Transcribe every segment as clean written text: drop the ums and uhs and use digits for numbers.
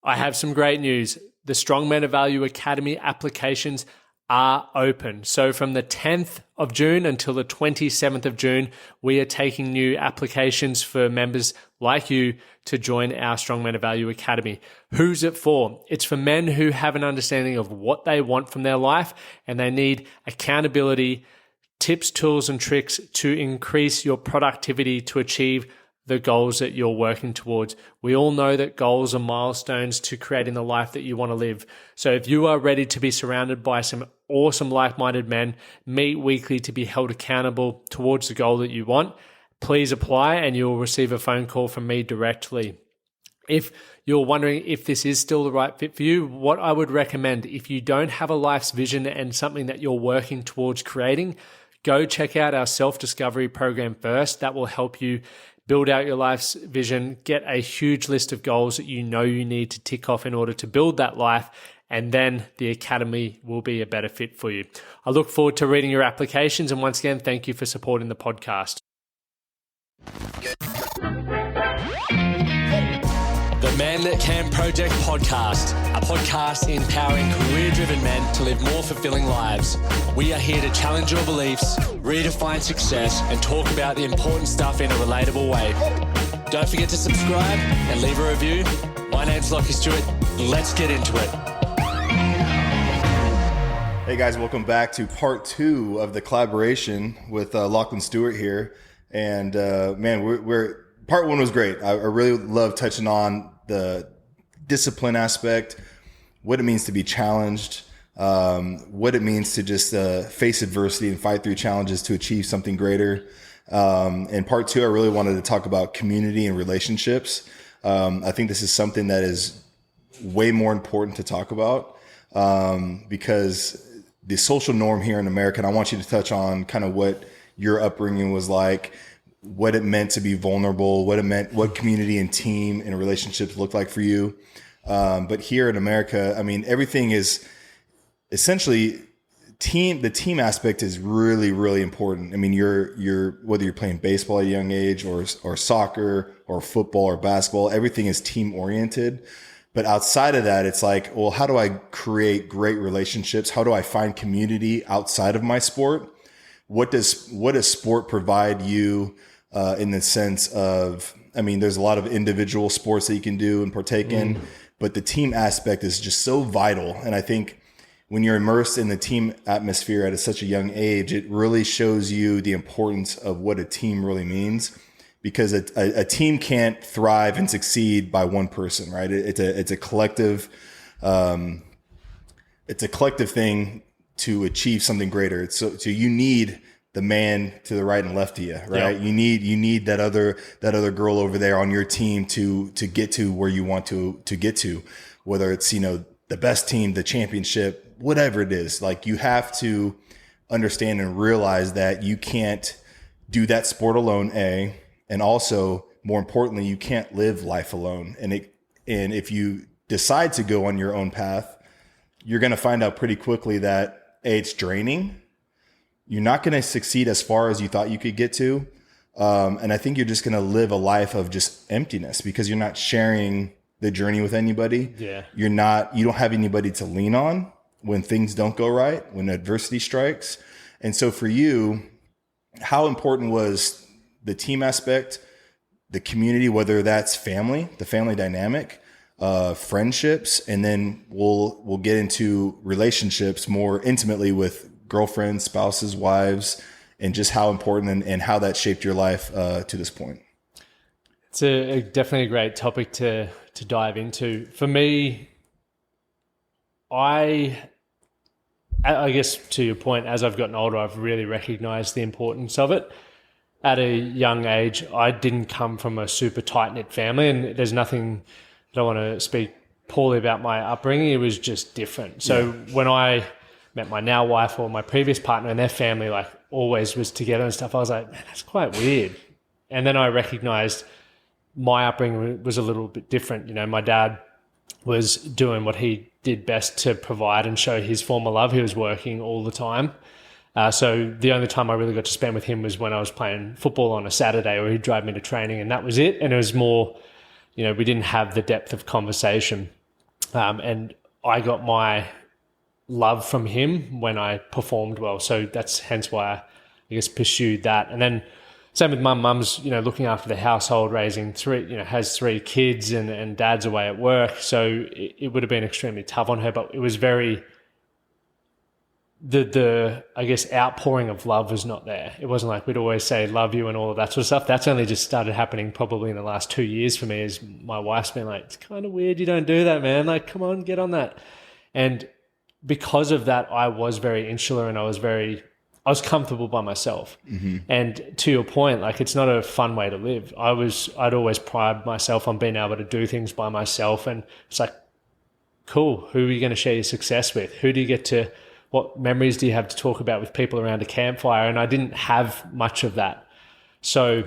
I have some great news. The Strong Men of Value Academy applications are open. So from the 10th of June until the 27th of June, we are taking new applications for members like you to join our Strong Men of Value Academy. Who's it for? It's for men who have an understanding of what they want from their life and they need accountability, tips, tools, and tricks to increase your productivity to achieve the goals that you're working towards. We all know that goals are milestones to creating the life that you want to live. So if you are ready to be surrounded by some awesome like-minded men, meet weekly to be held accountable towards the goal that you want, please apply and you'll receive a phone call from me directly. If you're wondering if this is still the right fit for you, what I would recommend, if you don't have a life's vision and something that you're working towards creating, go check out our self-discovery program first. That will help you build out your life's vision, get a huge list of goals that you know you need to tick off in order to build that life, and then the Academy will be a better fit for you. I look forward to reading your applications, and once again, thank you for supporting the podcast. The Men Can Project Podcast, a podcast empowering career-driven men to live more fulfilling lives. We are here to challenge your beliefs, redefine success, and talk about the important stuff in a relatable way. Don't forget to subscribe and leave a review. My name's Lachlan Stuart. Let's get into it. Hey guys, welcome back to part 2 of the collaboration with Lachlan Stuart here. And man, we're part 1 was great. I really love touching on the discipline aspect, what it means to be challenged, what it means to just face adversity and fight through challenges to achieve something greater. In part 2, I really wanted to talk about community and relationships. I think this is something that is way more important to talk about because the social norm here in America, and I want you to touch on kind of what your upbringing was like, what it meant to be vulnerable, what it meant, what community and team and relationships looked like for you. But here in America, I mean, everything is essentially the team aspect is really, really important. I mean, you're whether you're playing baseball at a young age or soccer or football or basketball, everything is team oriented. But outside of that, it's like, well, how do I create great relationships? How do I find community outside of my sport? What does sport provide you in the sense of, I mean, there's a lot of individual sports that you can do and partake in, but the team aspect is just so vital. And I think when you're immersed in the team atmosphere at such a young age, it really shows you the importance of what a team really means, because a team can't thrive and succeed by one person, right? It's a collective, thing to achieve something greater. So you need the man to the right and left of you, right? Yep. You need that other girl over there on your team to get to where you want to get to, whether it's, the best team, the championship, whatever it is. Like, you have to understand and realize that you can't do that sport alone, and also, more importantly, you can't live life alone. And if you decide to go on your own path, you're going to find out pretty quickly that it's draining. You're not going to succeed as far as you thought you could get to. And I think you're just going to live a life of just emptiness because you're not sharing the journey with anybody. Yeah. You don't have anybody to lean on when things don't go right, when adversity strikes. And so for you, how important was the team aspect, the community, whether that's family, the family dynamic, friendships, and then we'll get into relationships more intimately with girlfriends, spouses, wives, and just how important and how that shaped your life to this point. It's definitely a great topic to dive into. For me, I guess to your point, as I've gotten older, I've really recognized the importance of it. At a young age, I didn't come from a super tight-knit family, and there's nothing, I don't want to speak poorly about my upbringing. It was just different. So when I met my now wife or my previous partner and their family, like, always was together and stuff, I was like, man, that's quite weird. And then I recognized my upbringing was a little bit different. My dad was doing what he did best to provide and show his form of love. He was working all the time. So the only time I really got to spend with him was when I was playing football on a Saturday, or he'd drive me to training, and that was it. And it was more, we didn't have the depth of conversation. And I got my love from him when I performed well. So that's hence why I guess pursued that. And then same with mum. Mum's, looking after the household, raising three, has 3 kids, and dad's away at work. So it would have been extremely tough on her, but it was very, the I guess outpouring of love was not there. It wasn't like we'd always say love you and all of that sort of stuff. That's only just started happening probably in the last 2 years for me, as my wife's been like, it's kind of weird you don't do that, man. Like, come on, get on that. And because of that, I was very insular, and I was comfortable by myself. Mm-hmm. And to your point, like, it's not a fun way to live. I'd always pride myself on being able to do things by myself. And it's like, cool, who are you going to share your success with? What memories do you have to talk about with people around a campfire? And I didn't have much of that. So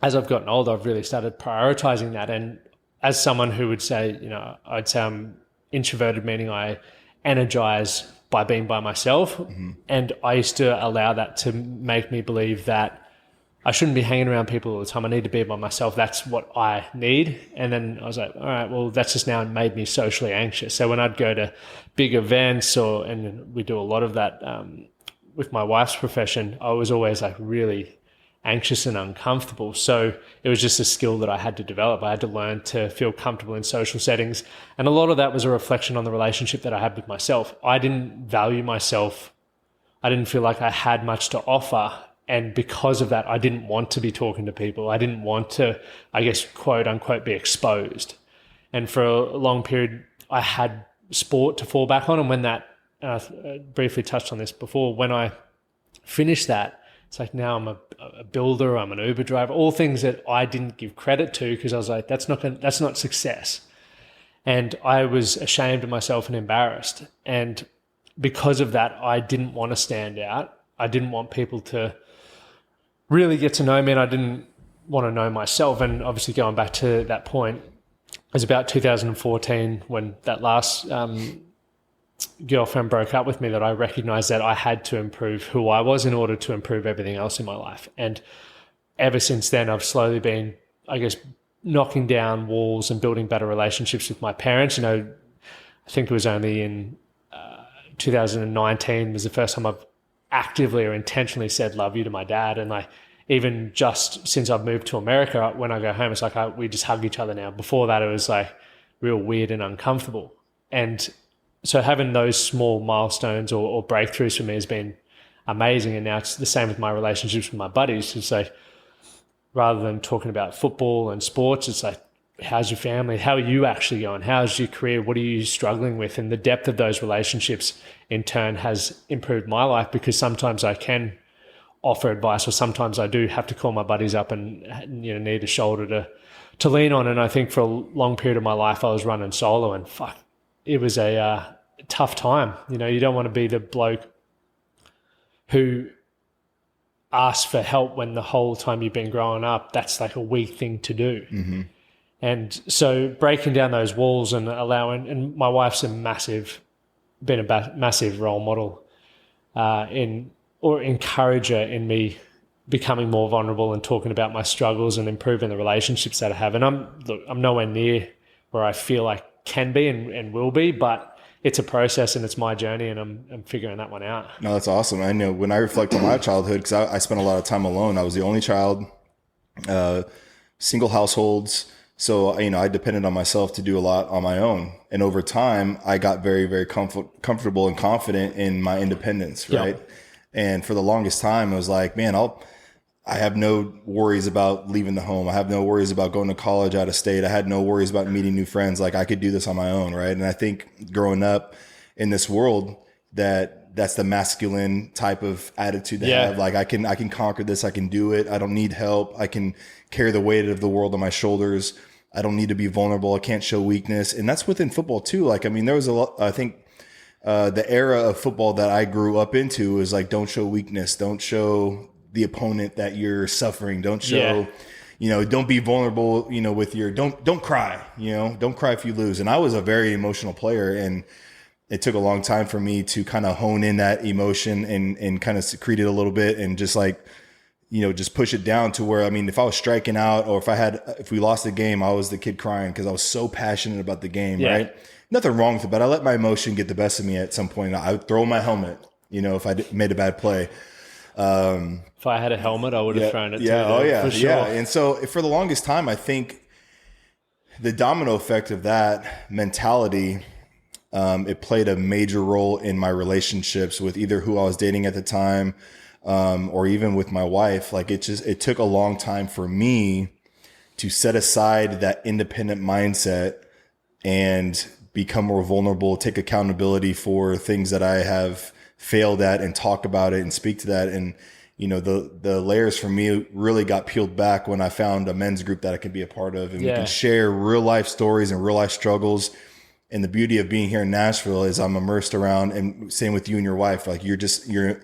as I've gotten older, I've really started prioritizing that. And as someone who would say, I'd say I'm introverted, meaning I energize by being by myself. Mm-hmm. And I used to allow that to make me believe that I shouldn't be hanging around people all the time. I need to be by myself. That's what I need. And then I was like, all right, well, that's just now made me socially anxious. So when I'd go to big events, and we do a lot of that with my wife's profession, I was always like really anxious and uncomfortable. So it was just a skill that I had to develop. I had to learn to feel comfortable in social settings. And a lot of that was a reflection on the relationship that I had with myself. I didn't value myself. I didn't feel like I had much to offer. And because of that, I didn't want to be talking to people. I didn't want to, I guess, quote unquote, be exposed. And for a long period, I had sport to fall back on. And when that, I briefly touched on this before, when I finished that, it's like now I'm a builder, I'm an Uber driver, all things that I didn't give credit to, because I was like, that's not success. And I was ashamed of myself and embarrassed. And because of that, I didn't want to stand out. I didn't want people to really get to know me, and I didn't want to know myself. And obviously going back to that point, it was about 2014 when that last girlfriend broke up with me that I recognized that I had to improve who I was in order to improve everything else in my life. And ever since then, I've slowly been, I guess, knocking down walls and building better relationships with my parents. I think it was only in 2019 was the first time I've actively or intentionally said love you to my dad. And like, even just since I've moved to America, when I go home, it's like we just hug each other now. Before that, it was like real weird and uncomfortable. And so having those small milestones or breakthroughs for me has been amazing. And now it's the same with my relationships with my buddies. It's like, rather than talking about football and sports, it's like, how's your family? How are you actually going? How's your career? What are you struggling with? And the depth of those relationships in turn has improved my life, because sometimes I can offer advice, or sometimes I do have to call my buddies up and need a shoulder to lean on. And I think for a long period of my life, I was running solo, and fuck, it was a tough time. You don't want to be the bloke who asks for help when the whole time you've been growing up, that's like a weak thing to do. Mm-hmm. And so breaking down those walls and and my wife's been a massive role model or encourager in me becoming more vulnerable and talking about my struggles and improving the relationships that I have. And I'm nowhere near where I feel I can be and will be, but it's a process and it's my journey, and I'm figuring that one out. No, that's awesome. I know when I reflect on my childhood, because I spent a lot of time alone. I was the only child, single households. So, I depended on myself to do a lot on my own. And over time, I got very, very comfortable and confident in my independence, right? Yep. And for the longest time, I was like, man, I have no worries about leaving the home. I have no worries about going to college out of state. I had no worries about meeting new friends. Like, I could do this on my own, right? And I think growing up in this world, that's the masculine type of attitude to have. Like, I can conquer this. I can do it. I don't need help. I can carry the weight of the world on my shoulders. I don't need to be vulnerable. I can't show weakness. And that's within football too. Like, there was a lot, I think, the era of football that I grew up into is like, don't show weakness. Don't show the opponent that you're suffering. Don't show, don't be vulnerable, with don't cry, don't cry if you lose. And I was a very emotional player, and it took a long time for me to kind of hone in that emotion and kind of secrete it a little bit, and just like, just push it down to where, if I was striking out, or if we lost the game, I was the kid crying because I was so passionate about the game. Right. nothing wrong with it, but I let my emotion get the best of me at some point. I would throw my helmet, if I made a bad play. If I had a helmet, I would have thrown it. Yeah. Too, Oh yeah. for sure. Yeah. And so for the longest time, I think the domino effect of that mentality, it played a major role in my relationships with either who I was dating at the time, or even with my wife. Like it took a long time for me to set aside that independent mindset and become more vulnerable, take accountability for things that I have failed at and talk about it and speak to that. And, the layers for me really got peeled back when I found a men's group that I could be a part of, and we can share real life stories and real life struggles. And the beauty of being here in Nashville is I'm immersed around, and same with you and your wife, like you're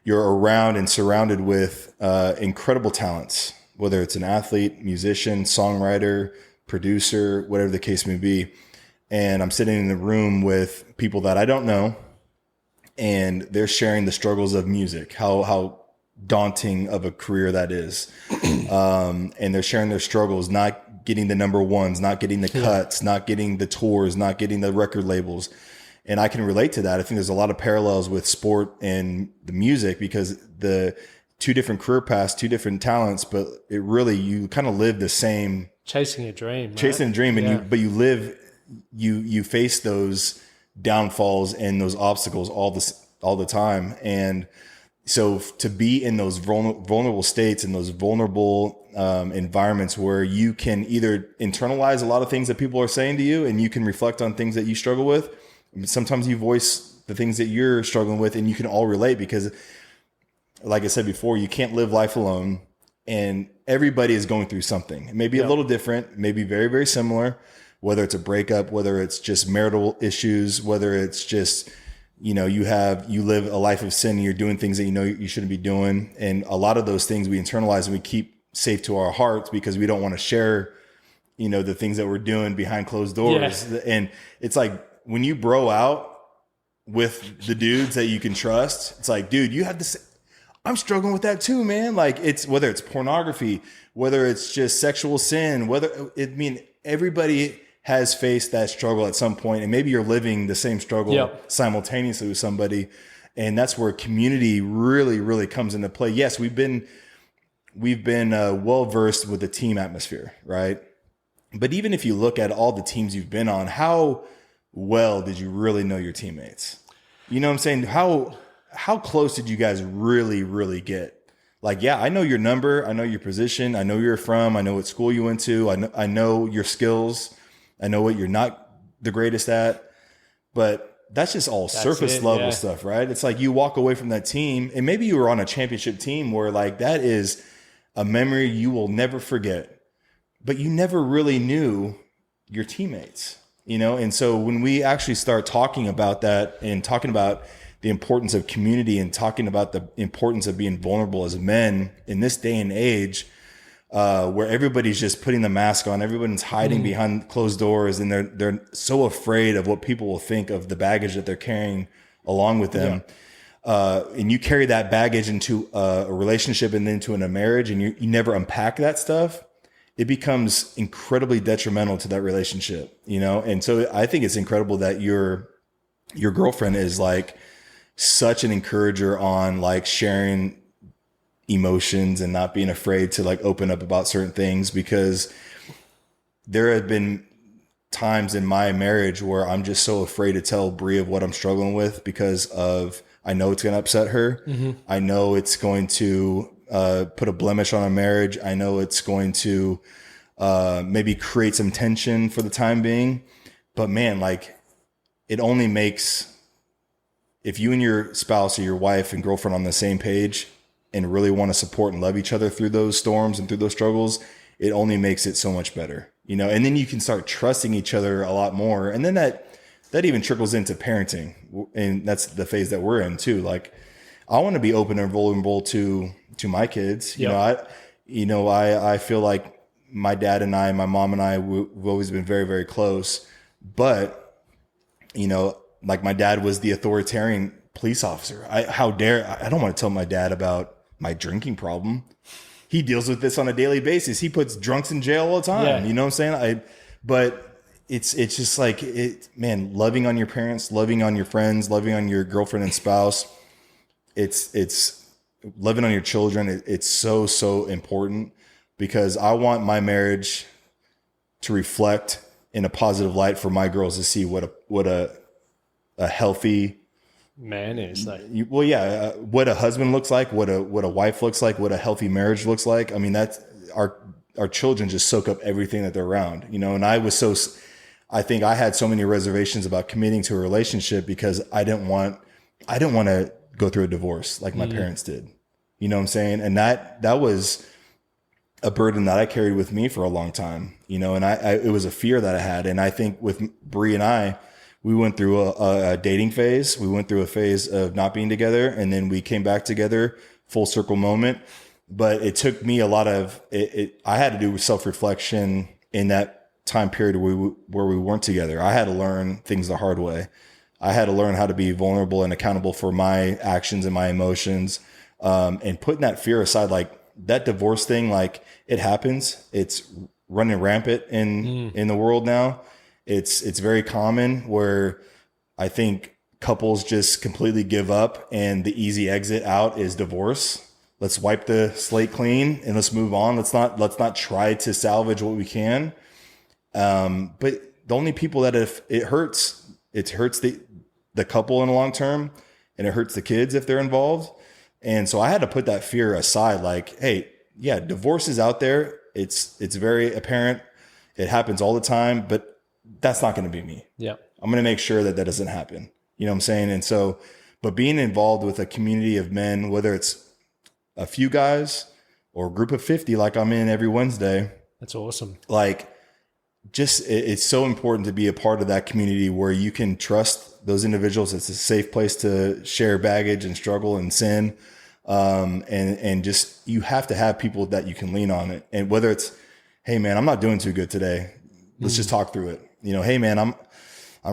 around and surrounded with, incredible talents, whether it's an athlete, musician, songwriter, producer, whatever the case may be. And I'm sitting in the room with people that I don't know, and they're sharing the struggles of music, how daunting of a career that is. And they're sharing their struggles, not getting the number ones, not getting the cuts, not getting the tours, not getting the record labels. And I can relate to that. I think there's a lot of parallels with sport and the music, because the two different career paths, two different talents, but it really, you kind of live the same. Chasing a dream. Chasing a dream. And you face those downfalls and those obstacles all the time. And so to be in those vulnerable states and those vulnerable environments where you can either internalize a lot of things that people are saying to you, and you can reflect on things that you struggle with. Sometimes you voice the things that you're struggling with, and you can all relate, because like I said before, you can't live life alone, and everybody is going through something. It may be a little different, maybe very, very similar, whether it's a breakup, whether it's just marital issues, whether it's just, you live a life of sin and you're doing things that you shouldn't be doing. And a lot of those things we internalize and we keep safe to our hearts because we don't want to share, the things that we're doing behind closed doors. Yeah. And it's like when you bro out with the dudes that you can trust, it's like, dude, you have this. I'm struggling with that too, man. Like whether it's pornography, whether it's just sexual sin, everybody has faced that struggle at some point, and maybe you're living the same struggle simultaneously with somebody. And that's where community really, really comes into play. Yes, we've been well versed with the team atmosphere, right? But even if you look at all the teams you've been on, how well did you really know your teammates? You know what I'm saying? How close did you guys really, really get? Like, I know your number. I know your position. I know where you're from. I know what school you went to. I know your skills. I know what you're not the greatest at. But that's just all surface level stuff, right? It's like you walk away from that team, and maybe you were on a championship team where like that is a memory you will never forget. But you never really knew your teammates, And so when we actually start talking about that and talking about the importance of community and talking about the importance of being vulnerable as men in this day and age, where everybody's just putting the mask on, everyone's hiding behind closed doors, and they're so afraid of what people will think of the baggage that they're carrying along with them. And you carry that baggage into a relationship and then into a marriage, and you never unpack that stuff. It becomes incredibly detrimental to that relationship, And so I think it's incredible that your girlfriend is like such an encourager on like sharing emotions and not being afraid to like open up about certain things, because there have been times in my marriage where I'm just so afraid to tell Brie of what I'm struggling with because I know it's going to upset her. Mm-hmm. I know it's going to put a blemish on our marriage. I know it's going to maybe create some tension for the time being. But man, like it only makes, if you and your spouse or your wife and girlfriend on the same page and really want to support and love each other through those storms and through those struggles, it only makes it so much better, and then you can start trusting each other a lot more. And then that even trickles into parenting. And that's the phase that we're in too. Like I want to be open and vulnerable to my kids. Yep. I feel like my dad and I, my mom and I, we've always been very, very close, but like my dad was the authoritarian police officer. I don't want to tell my dad about my drinking problem. He deals with this on a daily basis. He puts drunks in jail all the time. Yeah. You know what I'm saying? But it's just like man, loving on your parents, loving on your friends, loving on your girlfriend and spouse. It's loving on your children. It's so important, because I want my marriage to reflect in a positive light for my girls to see what a healthy man is. Like, what a husband looks like, what a wife looks like, what a healthy marriage looks like. I mean, that's our children just soak up everything that they're around, you know. And I think I had so many reservations about committing to a relationship because I didn't want to go through a divorce like my parents did. You know what I'm saying? And that was a burden that I carried with me for a long time, you know, and it was a fear that I had. And I think with Bree and we went through a dating phase. We went through a phase of not being together, and then we came back together, full circle moment. But it took me a lot of I had to do self-reflection in that time period where we weren't together. I had to learn things the hard way. I had to learn how to be vulnerable and accountable for my actions and my emotions, and putting that fear aside. Like, that divorce thing, like, it happens. It's running rampant in the world now. It's very common, where I think couples just completely give up, and the easy exit out is divorce. Let's wipe the slate clean and let's move on. Let's not try to salvage what we can. But the only people that it hurts the couple in the long term, and it hurts the kids if they're involved. And so I had to put that fear aside. Like, hey, yeah, divorce is out there. It's very apparent. It happens all the time, but that's not going to be me. Yeah. I'm going to make sure that doesn't happen. You know what I'm saying? And so, but being involved with a community of men, whether it's a few guys or a group of 50, like I'm in every Wednesday. That's awesome. Like, it's so important to be a part of that community where you can trust those individuals. It's a safe place to share baggage and struggle and sin. And just, you have to have people that you can lean on. And whether it's, hey man, I'm not doing too good today. Let's just talk through it. You know, hey man, I'm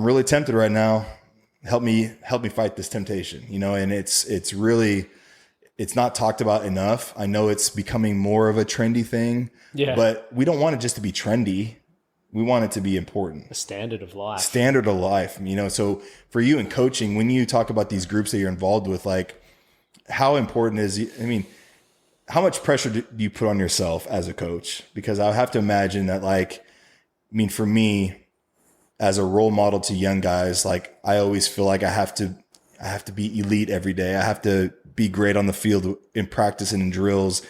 really tempted right now. Help me fight this temptation, you know? And it's really, it's not talked about enough. I know it's becoming more of a trendy thing, but we don't want it just to be trendy. We want it to be important. A standard of life. Standard of life, you know? So for you in coaching, when you talk about these groups that you're involved with, like, how important how much pressure do you put on yourself as a coach? Because I have to imagine that, like, for me, as a role model to young guys, like, I always feel like I have to be elite every day. I have to be great on the field in practice and in drills.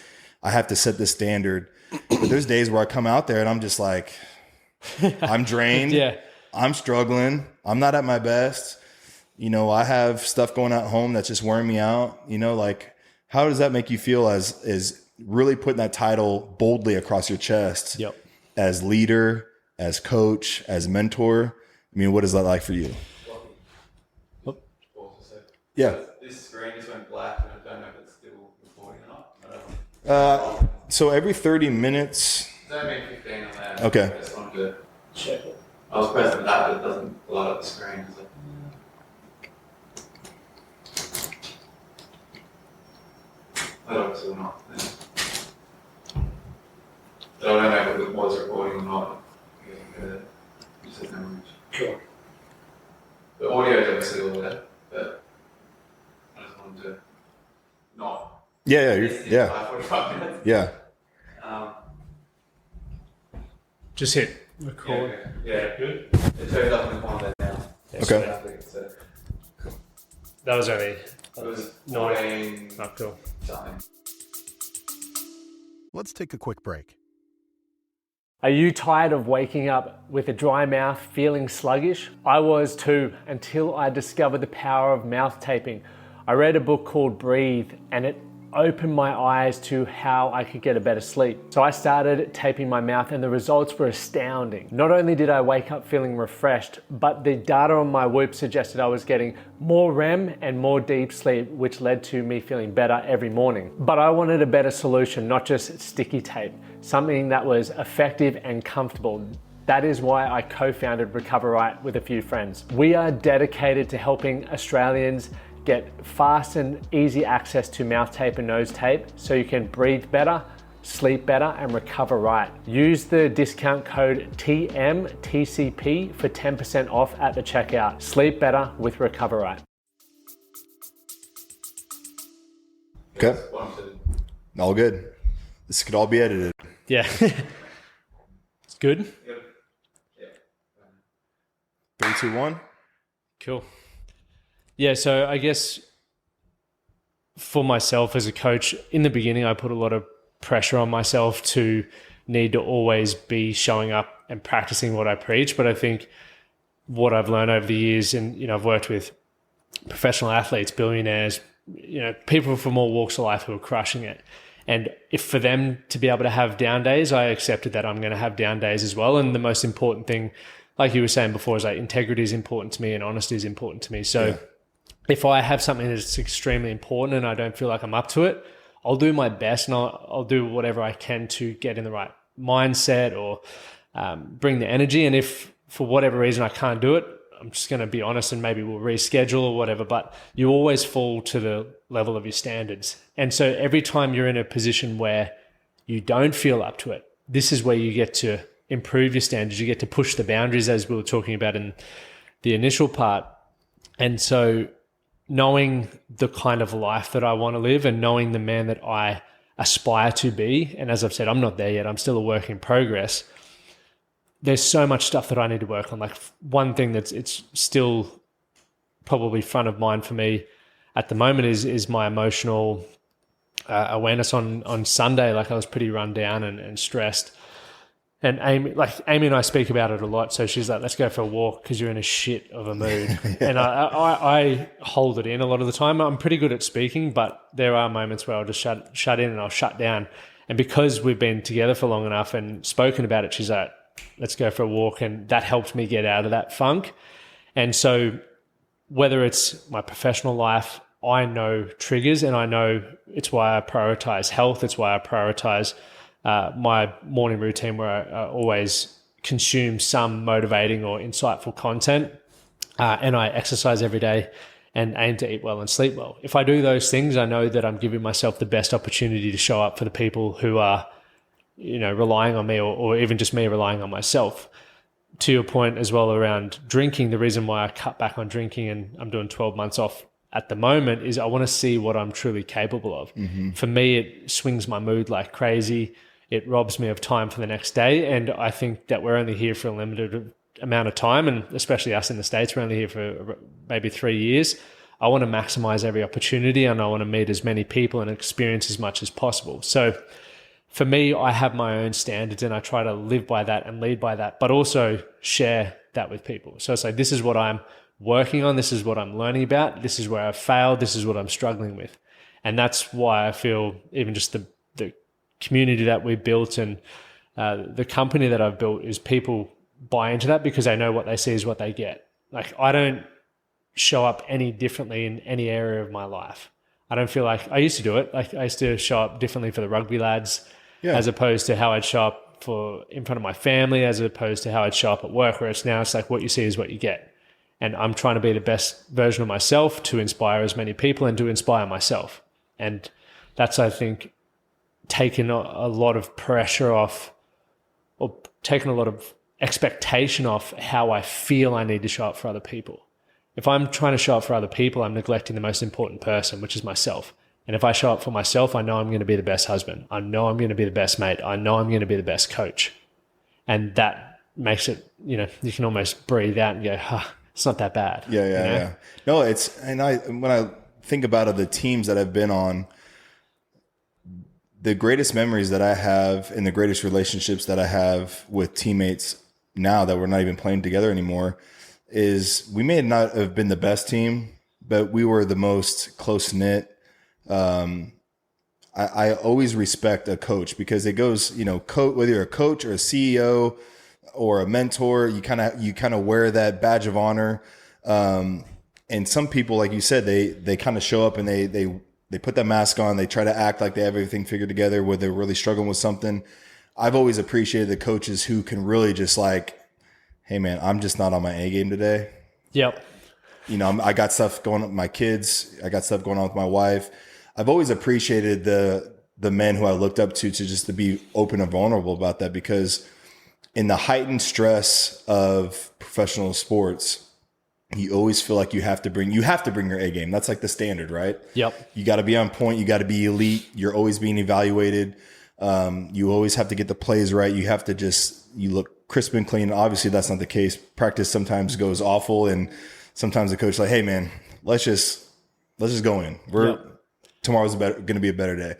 I have to set the standard. But there's days where I come out there and I'm just like, I'm drained. I'm struggling. I'm not at my best. You know, I have stuff going on at home that's just wearing me out. You know, like, how does that make you feel as really putting that title boldly across your chest? Yep. As leader, as coach, as mentor? I mean, what is that like for you? Yeah. This screen just went black, and I don't know if it's still recording or not. So every 30 minutes. It's only 15 on there. Okay. I just wanted to check it. I was pressing that, but it doesn't light up the screen. So. I don't know if it's still not. Yeah. So I don't know if it was recording or not. Just as memory. Sure. The audio is obviously all there, but I just wanted to not. Yeah. 45 minutes. Yeah. Just hit record. Yeah. Good. It turns up in the corner there now. Okay. I think it's Cool. That was only. It was 9. 14 Not cool. something. Let's take a quick break. Are you tired of waking up with a dry mouth, feeling sluggish? I was too, until I discovered the power of mouth taping. I read a book called Breathe, and it opened my eyes to how I could get a better sleep. So I started taping my mouth, and the results were astounding. Not only did I wake up feeling refreshed, but the data on my Whoop suggested I was getting more REM and more deep sleep, which led to me feeling better every morning. But I wanted a better solution, not just sticky tape, something that was effective and comfortable. That is why I co-founded Recover Right with a few friends. We are dedicated to helping Australians get fast and easy access to mouth tape and nose tape so you can breathe better, sleep better, and recover right. Use the discount code TMTCP for 10% off at the checkout. Sleep better with Recover Right. Okay. All good. This could all be edited. Yeah. It's good. 3, 2, 1. Cool. Yeah, so I guess for myself as a coach, in the beginning, I put a lot of pressure on myself to need to always be showing up and practicing what I preach. But I think what I've learned over the years, and I've worked with professional athletes, billionaires, people from all walks of life who are crushing it. And if for them to be able to have down days, I accepted that I'm going to have down days as well. And the most important thing, like you were saying before, is like integrity is important to me and honesty is important to me. So if I have something that's extremely important and I don't feel like I'm up to it, I'll do my best and I'll do whatever I can to get in the right mindset or bring the energy. And if for whatever reason I can't do it, I'm just going to be honest and maybe we'll reschedule or whatever, but you always fall to the level of your standards. And so every time you're in a position where you don't feel up to it, this is where you get to improve your standards. You get to push the boundaries, as we were talking about in the initial part. And so knowing the kind of life that I want to live and knowing the man that I aspire to be, and as I've said, I'm not there yet, I'm still a work in progress. There's so much stuff that I need to work on. Like one thing it's still probably front of mind for me at the moment is my emotional awareness on Sunday. Like I was pretty run down and stressed. And Amy and I speak about it a lot. So she's like, let's go for a walk because you're in a shit of a mood. And I hold it in a lot of the time. I'm pretty good at speaking, but there are moments where I'll just shut in and I'll shut down. And because we've been together for long enough and spoken about it, she's like, let's go for a walk. And that helped me get out of that funk. And so whether it's my professional life, I know triggers and I know it's why I prioritize health. It's why I prioritize my morning routine where I always consume some motivating or insightful content, and I exercise every day and aim to eat well and sleep well. If I do those things, I know that I'm giving myself the best opportunity to show up for the people who are, relying on me or even just me relying on myself. To your point as well around drinking, the reason why I cut back on drinking and I'm doing 12 months off at the moment is I want to see what I'm truly capable of. Mm-hmm. For me, it swings my mood like crazy. It robs me of time for the next day. And I think that we're only here for a limited amount of time. And especially us in the States, we're only here for maybe 3 years. I want to maximize every opportunity and I want to meet as many people and experience as much as possible. So for me, I have my own standards and I try to live by that and lead by that, but also share that with people. So it's like, this is what I'm working on. This is what I'm learning about. This is where I've failed. This is what I'm struggling with. And that's why I feel even just the community that we built and the company that I've built is people buy into that because they know what they see is what they get. Like I don't show up any differently in any area of my life. I don't feel like I used to do it. Like I used to show up differently for the rugby lads as opposed to how I'd show up in front of my family, as opposed to how I'd show up at work, where it's now it's like what you see is what you get. And I'm trying to be the best version of myself to inspire as many people and to inspire myself. And that's, I think, taken a lot of pressure off or taken a lot of expectation off how I feel I need to show up for other people. If I'm trying to show up for other people, I'm neglecting the most important person, which is myself. And if I show up for myself, I know I'm going to be the best husband. I know I'm going to be the best mate. I know I'm going to be the best coach. And that makes it, you can almost breathe out and go, it's not that bad. Yeah. No, when I think about the teams that I've been on, the greatest memories that I have and the greatest relationships that I have with teammates now that we're not even playing together anymore is we may not have been the best team, but we were the most close-knit. I always respect a coach because it goes, whether you're a coach or a CEO or a mentor, you kind of wear that badge of honor. And some people, like you said, they kind of show up and they put that mask on. They try to act like they have everything figured together where they're really struggling with something. I've always appreciated the coaches who can really just like, hey man, I'm just not on my A game today. Yep. I got stuff going on with my kids. I got stuff going on with my wife. I've always appreciated the the men who I looked up to just to be open and vulnerable about that, because in the heightened stress of professional sports, you always feel like you have to bring your A game. That's like the standard, right? Yep. You got to be on point. You got to be elite. You're always being evaluated. You always have to get the plays right. You have to you look crisp and clean. Obviously that's not the case. Practice sometimes goes awful. And sometimes the coach is like, hey man, let's just go in. Tomorrow's going to be a better day.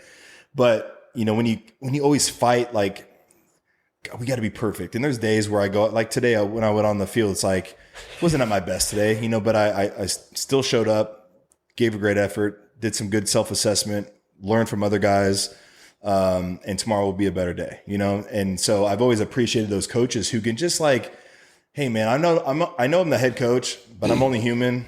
But when you always fight, like, God, we got to be perfect. And there's days where I go, like today, when I went on the field, it's like, wasn't at my best today, but I still showed up, gave a great effort, did some good self-assessment, learned from other guys. And tomorrow will be a better day, And so I've always appreciated those coaches who can just like, hey man, I know I'm the head coach, but I'm only human.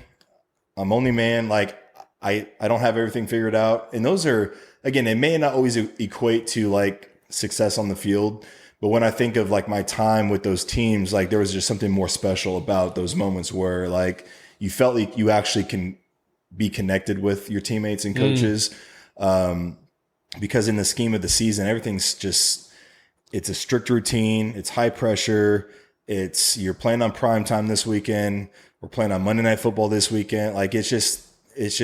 I'm only man. Like I don't have everything figured out. And those are, again, it may not always equate to like success on the field, but when I think of like my time with those teams, like there was just something more special about those moments where like you felt like you actually can be connected with your teammates and coaches. Because in the scheme of the season, everything's just, it's a strict routine. It's high pressure. You're playing on prime time this weekend. We're playing on Monday Night Football this weekend. Like it's just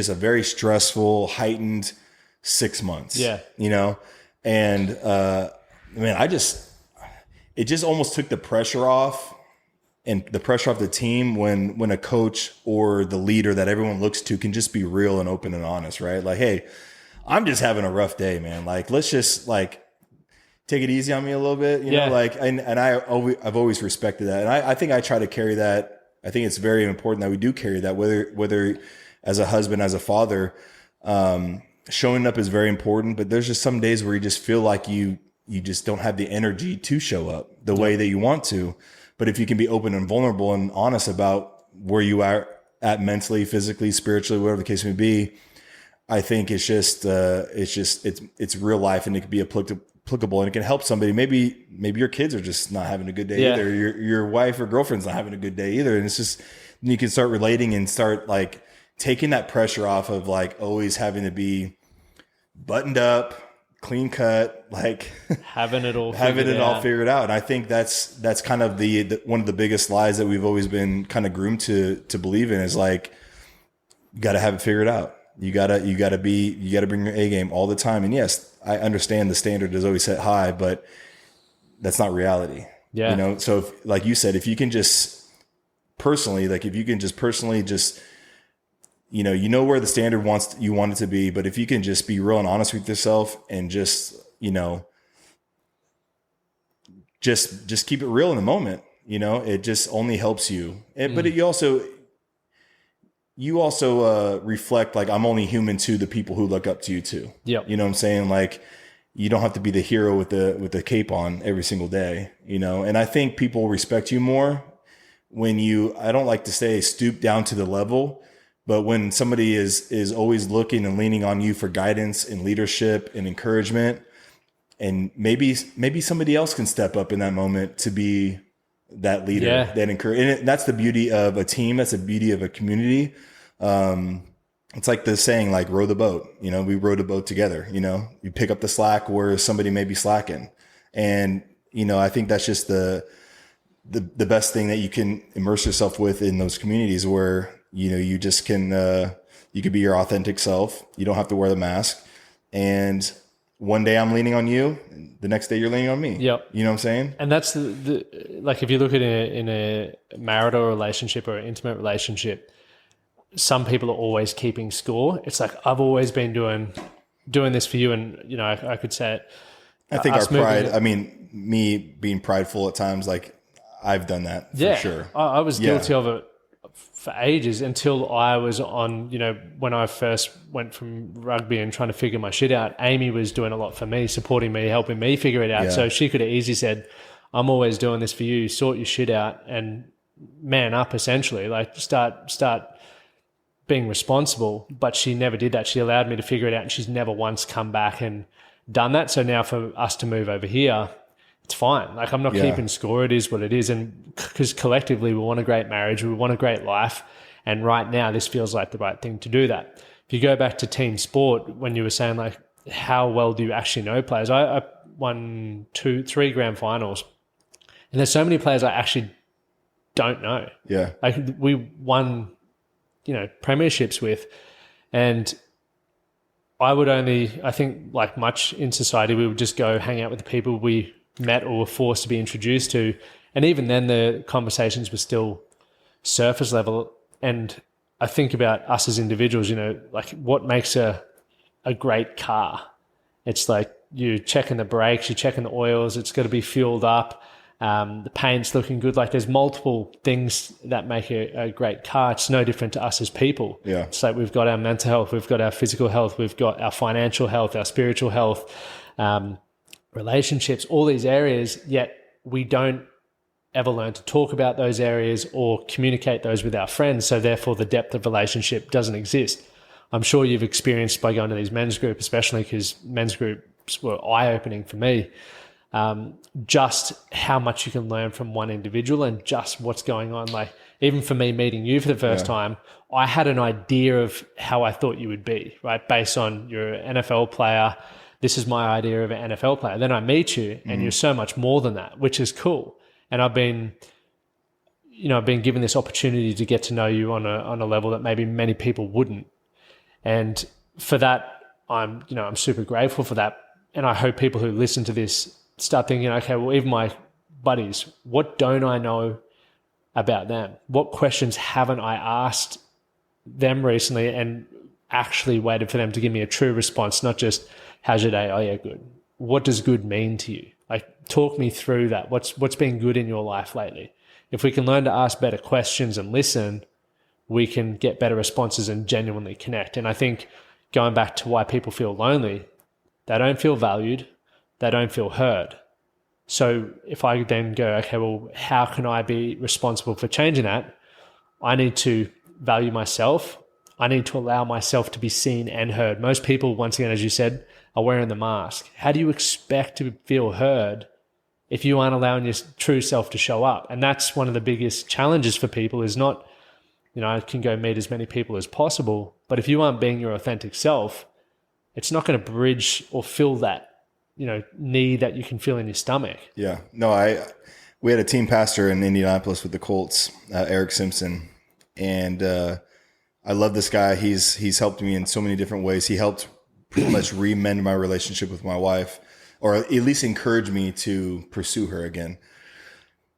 a very stressful, heightened 6 months. Yeah. And man, it just almost took the pressure off, and the pressure off the team when a coach or the leader that everyone looks to can just be real and open and honest, right? Like, hey, I'm just having a rough day, man. Like, let's just like take it easy on me a little bit, and I've always respected that. And I think I try to carry that. I think it's very important that we do carry that, whether as a husband, as a father, showing up is very important, but there's just some days where you just feel like you just don't have the energy to show up the way that you want to. But if you can be open and vulnerable and honest about where you are at mentally, physically, spiritually, whatever the case may be, I think it's real life, and it can be applicable, and it can help somebody. Maybe your kids are just not having a good day either. Your wife or girlfriend's not having a good day either. And it's just, you can start relating and start like taking that pressure off of like always having to be buttoned up, clean cut, like having it all figured out. And I think that's kind of the one of the biggest lies that we've always been kind of groomed to believe in, is like, you got to have it figured out. You gotta bring your A game all the time. And yes, I understand the standard is always set high, but that's not reality. Yeah. So if, like you said, if you can just personally, just, where the standard you want it to be, but if you can just be real and honest with yourself and just keep it real in the moment, it just only helps you. But you also reflect like, I'm only human to the people who look up to you too. Yep. You know what I'm saying? Like, you don't have to be the hero with the cape on every single day, and I think people respect you more when I don't like to say stoop down to the level, but when somebody is always looking and leaning on you for guidance and leadership and encouragement, and maybe somebody else can step up in that moment to be that leader, that encourage. And that's the beauty of a team. That's the beauty of a community. It's like the saying, like, row the boat, we rowed a boat together, you pick up the slack where somebody may be slacking. And, I think that's just the best thing that you can immerse yourself with in those communities where, you just can, you could be your authentic self. You don't have to wear the mask. And one day I'm leaning on you, the next day you're leaning on me. Yep. You know what I'm saying? And that's like, if you look at it in a marital relationship or an intimate relationship, some people are always keeping score. It's like, I've always been doing this for you. And, I could say it. I think our pride, me being prideful at times, like, I've done that for sure. I was guilty of it for ages until I was on, when I first went from rugby and trying to figure my shit out. Amy was doing a lot for me, supporting me, helping me figure it out. Yeah. So she could have easily said, I'm always doing this for you, sort your shit out and man up, essentially. Like, start being responsible. But she never did that. She allowed me to figure it out, and she's never once come back and done that. So now for us to move over here, it's fine. Like, I'm not keeping score. It is what it is. And because collectively we want a great marriage, we want a great life. And right now this feels like the right thing to do that. If you go back to team sport, when you were saying like, how well do you actually know players? I won 3 grand finals, and there's so many players I actually don't know. Yeah. Like we won, premierships with, and I think like much in society, we would just go hang out with the people we met or were forced to be introduced to. And even then the conversations were still surface level. And I think about us as individuals, like what makes a great car? It's like you checking the brakes, you're checking the oils, it's got to be fueled up. The paint's looking good. Like there's multiple things that make a great car. It's no different to us as people. Yeah. It's like we've got our mental health, we've got our physical health, we've got our financial health, our spiritual health, relationships, all these areas, yet we don't ever learn to talk about those areas or communicate those with our friends. So therefore the depth of relationship doesn't exist. I'm sure you've experienced by going to these men's groups, especially because men's groups were eye-opening for me, just how much you can learn from one individual and just what's going on. Like even for me meeting you for the first time, I had an idea of how I thought you would be, right? Based on you're an NFL player. This is my idea of an NFL player. Then I meet you and you're so much more than that, which is cool. And I've been given this opportunity to get to know you on a level that maybe many people wouldn't. And for that, I'm super grateful for that. And I hope people who listen to this start thinking, okay, well, even my buddies, what don't I know about them? What questions haven't I asked them recently and actually waited for them to give me a true response, not just, how's your day? Oh yeah, good. What does good mean to you? Like, talk me through that. What's been good in your life lately? If we can learn to ask better questions and listen, we can get better responses and genuinely connect. And I think going back to why people feel lonely, they don't feel valued, they don't feel heard. So if I then go, okay, well, how can I be responsible for changing that? I need to value myself. I need to allow myself to be seen and heard. Most people, once again, as you said, are wearing the mask. How do you expect to feel heard if you aren't allowing your true self to show up? And that's one of the biggest challenges for people is not, I can go meet as many people as possible, but if you aren't being your authentic self, it's not going to bridge or fill that, need that you can feel in your stomach. Yeah. No, we had a team pastor in Indianapolis with the Colts, Eric Simpson. And I love this guy. He's helped me in so many different ways. He helped pretty much remend my relationship with my wife, or at least encourage me to pursue her again.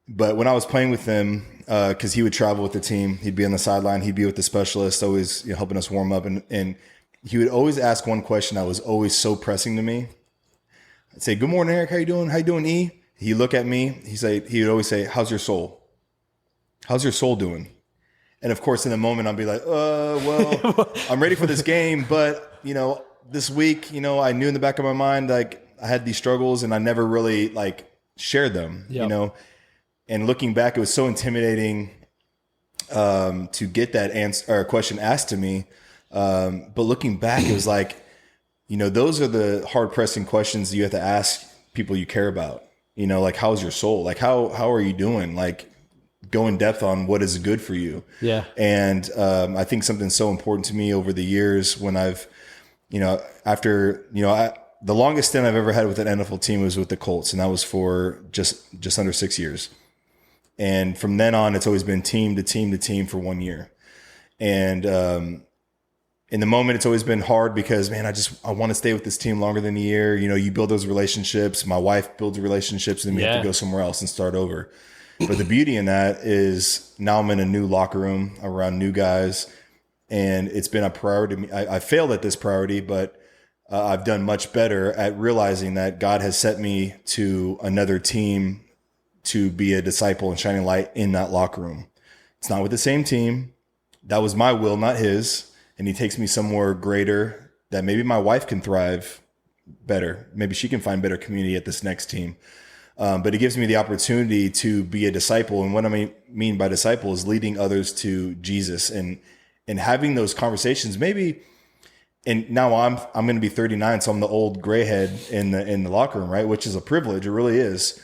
But when I was playing with him, because he would travel with the team, he'd be on the sideline, he'd be with the specialist, always helping us warm up. And he would always ask one question that was always so pressing to me. I'd say, "Good morning, Eric. How you doing? How you doing, E?" He'd look at me. He would always say, "How's your soul? How's your soul doing?" And of course, in the moment, I'll be like, well, I'm ready for this game. But, this week, I knew in the back of my mind, like I had these struggles and I never really shared them, and looking back, it was so intimidating to get that answer or question asked to me. But looking back, it was like, those are the hard pressing questions that you have to ask people you care about, like, how's your soul? Like, how are you doing? Like, go in depth on what is good for you. Yeah. And I think something so important to me over the years when I've, the longest stint I've ever had with an NFL team was with the Colts, and that was for just under 6 years. And from then on, it's always been team to team to team for 1 year. And in the moment, it's always been hard because, man, I want to stay with this team longer than a year. You build those relationships. My wife builds relationships, and we have to go somewhere else and start over. But the beauty in that is now I'm in a new locker room around new guys, and it's been a priority to me. I failed at this priority, but I've done much better at realizing that God has set me to another team to be a disciple and shining light in that locker room. It's not with the same team. That was my will, not his. And he takes me somewhere greater that maybe my wife can thrive better. Maybe she can find better community at this next team. But it gives me the opportunity to be a disciple. And what I mean by disciple is leading others to Jesus and having those conversations. Maybe, and now I'm going to be 39, so I'm the old gray head in the locker room, right? Which is a privilege. It really is.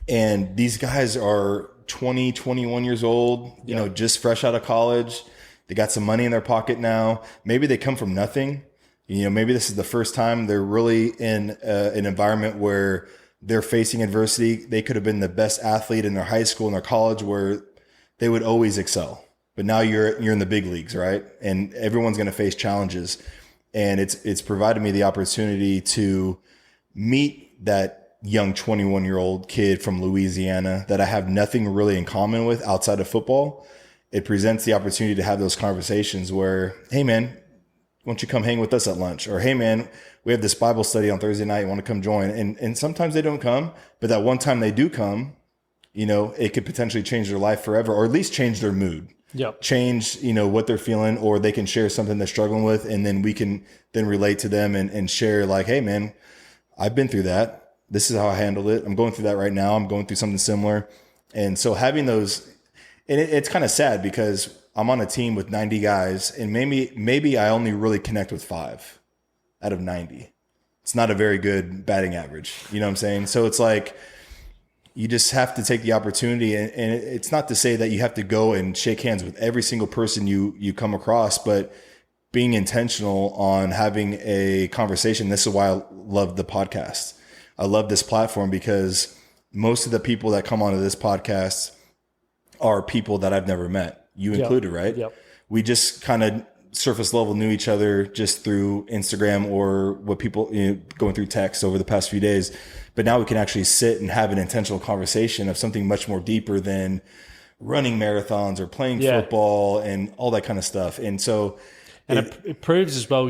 And these guys are 20, 21 years old, just fresh out of college. They got some money in their pocket now. Maybe they come from nothing. Maybe this is the first time they're really in an environment where they're facing adversity. They could have been the best athlete in their high school and their college where they would always excel. But now you're in the big leagues, right? And everyone's going to face challenges. And it's provided me the opportunity to meet that young 21-year-old kid from Louisiana that I have nothing really in common with outside of football. It presents the opportunity to have those conversations where, hey man, why don't you come hang with us at lunch? Or, hey man, we have this Bible study on Thursday night. You want to come join? And sometimes they don't come, but that one time they do come, it could potentially change their life forever, or at least change their mood. Yep. Change, what they're feeling, or they can share something they're struggling with. And then we can then relate to them and share like, hey man, I've been through that. This is how I handled it. I'm going through that right now. I'm going through something similar. And so having those, and it's kind of sad because I'm on a team with 90 guys and maybe I only really connect with 5 out of 90. It's not a very good batting average. You know what I'm saying? So it's like, you just have to take the opportunity, and it's not to say that you have to go and shake hands with every single person you come across, but being intentional on having a conversation. This is why I love the podcast. I love this platform because most of the people that come onto this podcast are people that I've never met. You included, right? Yep. We just kind of surface level knew each other just through Instagram or what people, going through text over the past few days. But now we can actually sit and have an intentional conversation of something much more deeper than running marathons or playing football and all that kind of stuff. And so, it proves as well,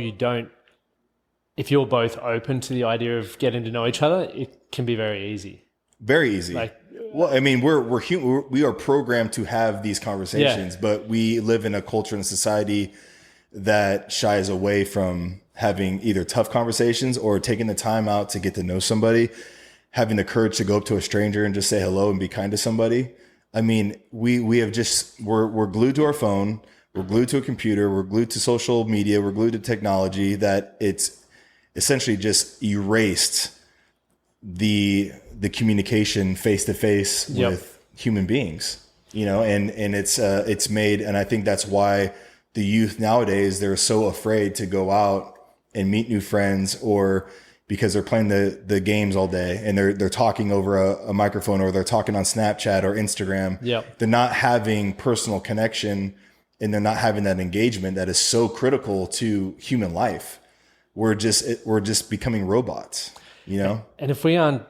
if you're both open to the idea of getting to know each other, it can be very easy. Very easy. Well, I mean, we are programmed to have these conversations, but we live in a culture and a society that shies away from having either tough conversations or taking the time out to get to know somebody, having the courage to go up to a stranger and just say hello and be kind to somebody. I mean, we're glued to our phone, we're glued to a computer, we're glued to social media, we're glued to technology, that it's essentially just erased the communication face to face with human beings, and it's made, and I think that's why the youth nowadays, they're so afraid to go out and meet new friends, or because they're playing the games all day and they're talking over a microphone, or they're talking on Snapchat or Instagram. Yep. They're not having personal connection, and they're not having that engagement that is so critical to human life. We're just becoming robots, And if we aren't,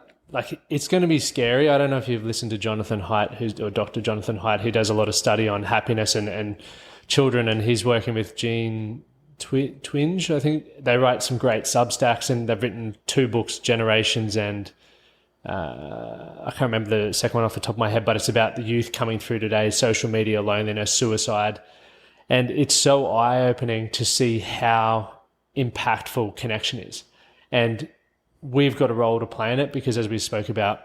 it's going to be scary. I don't know if you've listened to Jonathan Haidt, or Dr. Jonathan Haidt, who does a lot of study on happiness and children, and he's working with Gene Twinge. I think they write some great Substacks, and they've written 2 books, Generations, and I can't remember the second one off the top of my head, but it's about the youth coming through today, social media, loneliness, suicide. And it's so eye-opening to see how impactful connection is. And we've got a role to play in it, because as we spoke about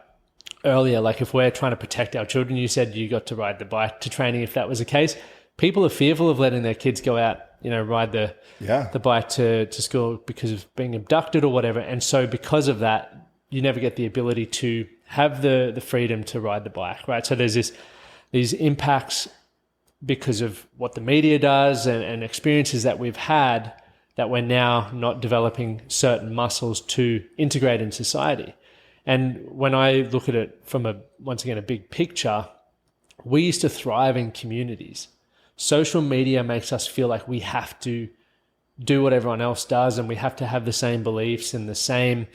earlier, if we're trying to protect our children, you said you got to ride the bike to training. If that was the case, people are fearful of letting their kids go out, ride the bike to school because of being abducted or whatever. And so because of that, you never get the ability to have the freedom to ride the bike, right? So there's these impacts because of what the media does and experiences that we've had, that we're now not developing certain muscles to integrate in society. And when I look at it from once again, a big picture, we used to thrive in communities. Social media makes us feel like we have to do what everyone else does, and we have to have the same beliefs and the same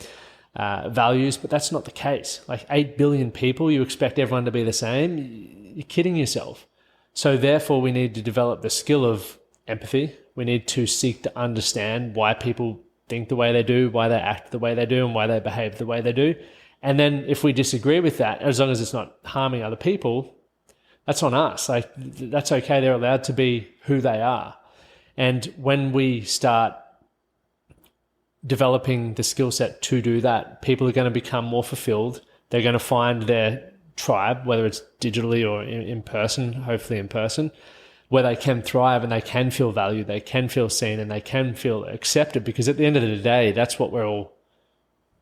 values, but that's not the case. 8 billion people, you expect everyone to be the same? You're kidding yourself. So therefore, we need to develop the skill of empathy. We need to seek to understand why people think the way they do, why they act the way they do, and why they behave the way they do. And then if we disagree with that, as long as it's not harming other people, that's on us. That's okay. They're allowed to be who they are. And when we start developing the skill set to do that, people are going to become more fulfilled. They're going to find their tribe, whether it's digitally or in person, hopefully in person, where they can thrive and they can feel valued, they can feel seen, and they can feel accepted. Because at the end of the day, that's what we're all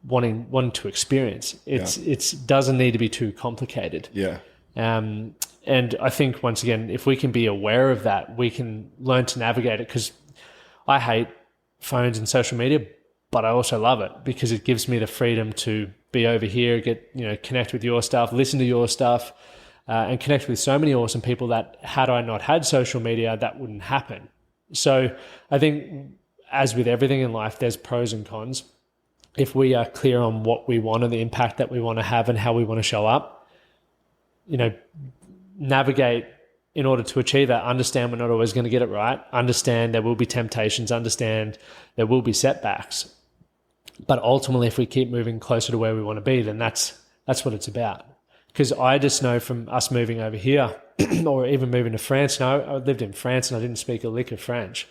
wanting to experience. It doesn't need to be too complicated. Yeah. And I think, once again, if we can be aware of that, we can learn to navigate it. Because I hate phones and social media, but I also love it because it gives me the freedom to be over here, connect with your stuff, listen to your stuff, and connect with so many awesome people that had I not had social media, that wouldn't happen. So I think, as with everything in life, there's pros and cons. If we are clear on what we want and the impact that we want to have and how we want to show up, navigate in order to achieve that. Understand we're not always going to get it right. Understand there will be temptations. Understand there will be setbacks. But ultimately, if we keep moving closer to where we want to be, then that's what it's about. Because I just know from us moving over here or even moving to France. Now, I lived in France and I didn't speak a lick of French.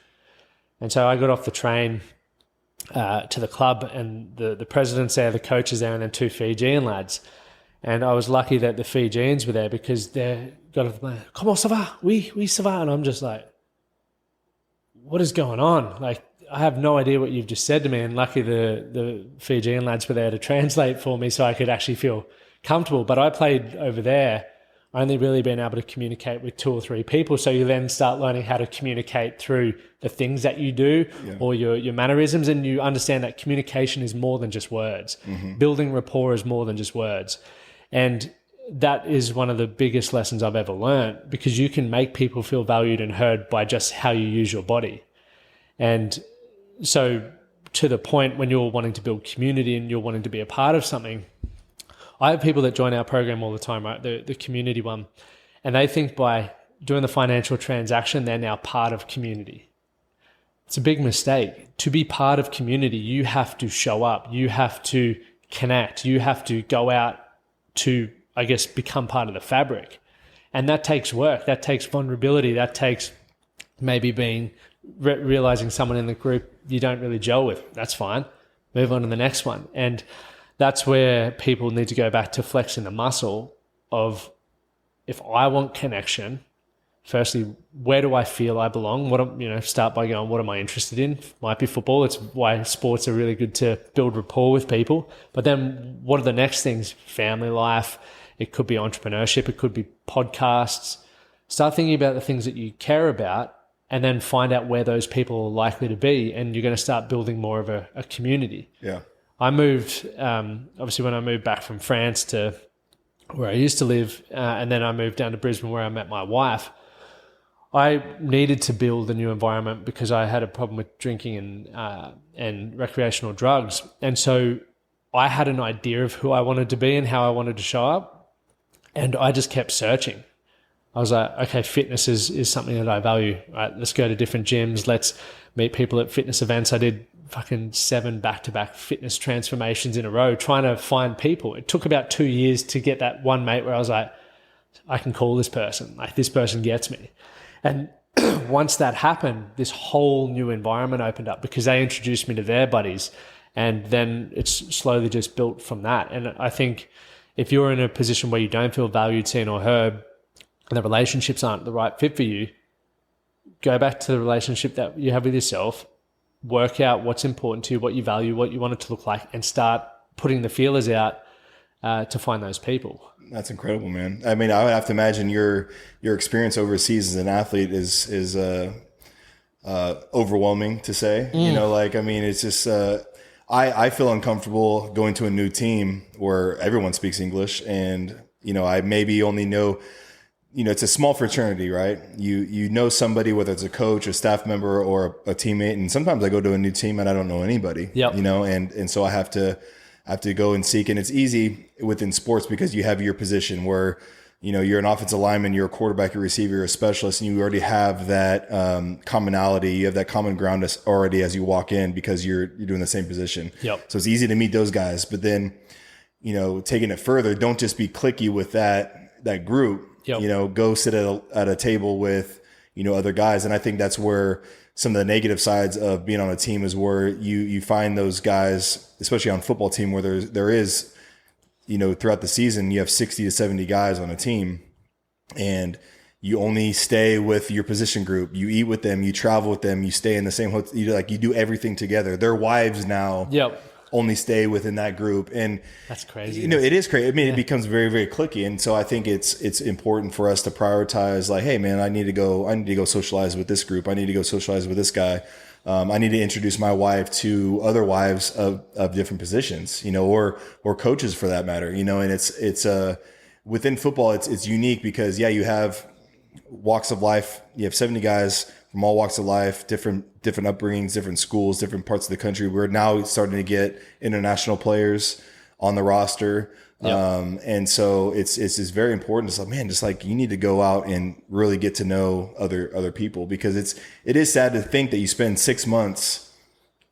And so I got off the train to the club, and the president's there, the coach is there, and then 2 Fijian lads. And I was lucky that the Fijians were there because they got off the plane, comment ça va? Oui, ça va. And I'm just like, what is going on? Like, I have no idea what you've just said to me. And lucky the Fijian lads were there to translate for me so I could actually feel comfortable. But I played over there, only really being able to communicate with 2 or 3 people. So you then start learning how to communicate through the things that you do or your mannerisms, and you understand that communication is more than just words. Mm-hmm. Building rapport is more than just words. And that is one of the biggest lessons I've ever learned, because you can make people feel valued and heard by just how you use your body. And so to the point when you're wanting to build community and you're wanting to be a part of something, I have people that join our program all the time, right? The community one. And they think by doing the financial transaction, they're now part of community. It's a big mistake. To be part of community, you have to show up. You have to connect. You have to go out to, I guess, become part of the fabric. And that takes work. That takes vulnerability. That takes maybe realizing someone in the group you don't really gel with. That's fine. Move on to the next one. And that's where people need to go back to flexing the muscle of, if I want connection, firstly, where do I feel I belong? Start by going, what am I interested in? Might be football. It's why sports are really good to build rapport with people. But then what are the next things? Family life. It could be entrepreneurship. It could be podcasts. Start thinking about the things that you care about, and then find out where those people are likely to be. And you're going to start building more of a community. Yeah. I moved, obviously when I moved back from France to where I used to live, and then I moved down to Brisbane where I met my wife, I needed to build a new environment because I had a problem with drinking and recreational drugs. And so I had an idea of who I wanted to be and how I wanted to show up. And I just kept searching. I was like, okay, fitness is something that I value. Right, let's go to different gyms. Let's meet people at fitness events. I did fucking 7 back-to-back fitness transformations in a row, trying to find people. It took about 2 years to get that one mate where I was like, I can call this person. Like, this person gets me. And once that happened, this whole new environment opened up because they introduced me to their buddies. And then it's slowly just built from that. And I think if you're in a position where you don't feel valued, seen, or heard, and the relationships aren't the right fit for you, go back to the relationship that you have with yourself, work out what's important to you, what you value, what you want it to look like, and start putting the feelers out to find those people. That's incredible, man. I mean, I would have to imagine your experience overseas as an athlete is overwhelming to say. It's just I feel uncomfortable going to a new team where everyone speaks English, and I maybe only know. It's a small fraternity, right? You know somebody, whether it's a coach, a staff member, or a teammate. And sometimes I go to a new team and I don't know anybody. Yep. And so I have to go and seek. And it's easy within sports because you have your position where, you're an offensive lineman, you're a quarterback, you're a receiver, you're a specialist, and you already have that commonality. You have that common ground already as you walk in because you're doing the same position. Yep. So it's easy to meet those guys. But then, taking it further, don't just be cliquey with that group. Yep. Go sit at a table with, other guys. And I think that's where some of the negative sides of being on a team is where you find those guys, especially on a football team, where there is, throughout the season, you have 60 to 70 guys on a team, and you only stay with your position group. You eat with them, you travel with them, you stay in the same hotel, you do everything together. They're wives now. Yep. only stay within that group. And that's crazy. You know, it is crazy. I mean, it becomes very, very cliquey. And so I think it's important for us to prioritize like, hey man, I need to go socialize with this group. I need to go socialize with this guy. I need to introduce my wife to other wives of different positions, you know, or coaches for that matter, you know, and it's within football, it's unique because you have walks of life. You have 70 guys from all walks of life, different upbringings, different schools, different parts of the country. We're now starting to get international players on the roster. Yep. And so it's just very important. It's like, man, just like you need to go out and really get to know other people, because it is sad to think that you spend 6 months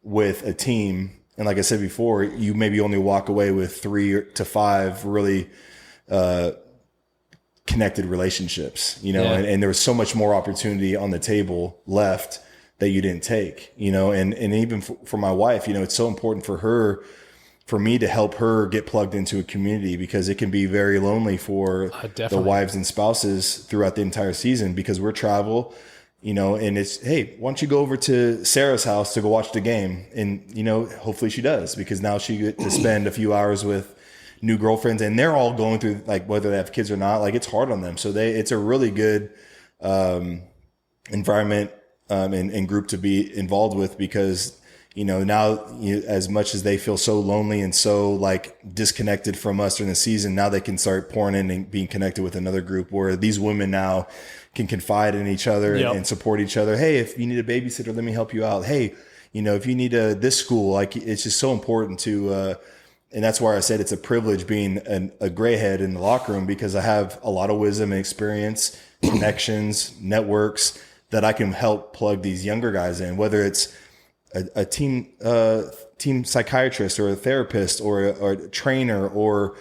with a team. And like I said before, you maybe only walk away with 3 to 5 really, connected relationships, you know, and there was so much more opportunity on the table left that you didn't take, you know, and even for my wife, you know, it's so important for me to help her get plugged into a community, because it can be very lonely for the wives and spouses throughout the entire season, because we're travel, you know, and it's, hey, why don't you go over to Sarah's house to go watch the game? And, you know, hopefully she does, because now she get to spend a few hours with new girlfriends, and they're all going through, like, whether they have kids or not, like it's hard on them. So it's a really good environment and group to be involved with, because, you know, now as much as they feel so lonely and so like disconnected from us during the season, now they can start pouring in and being connected with another group where these women now can confide in each other and support each other. Hey, if you need a babysitter, let me help you out. Hey, you know, if you need this school, like it's just so important to, and that's why I said it's a privilege being a gray head in the locker room, because I have a lot of wisdom and experience, connections, networks that I can help plug these younger guys in, whether it's a team psychiatrist or a therapist or a trainer or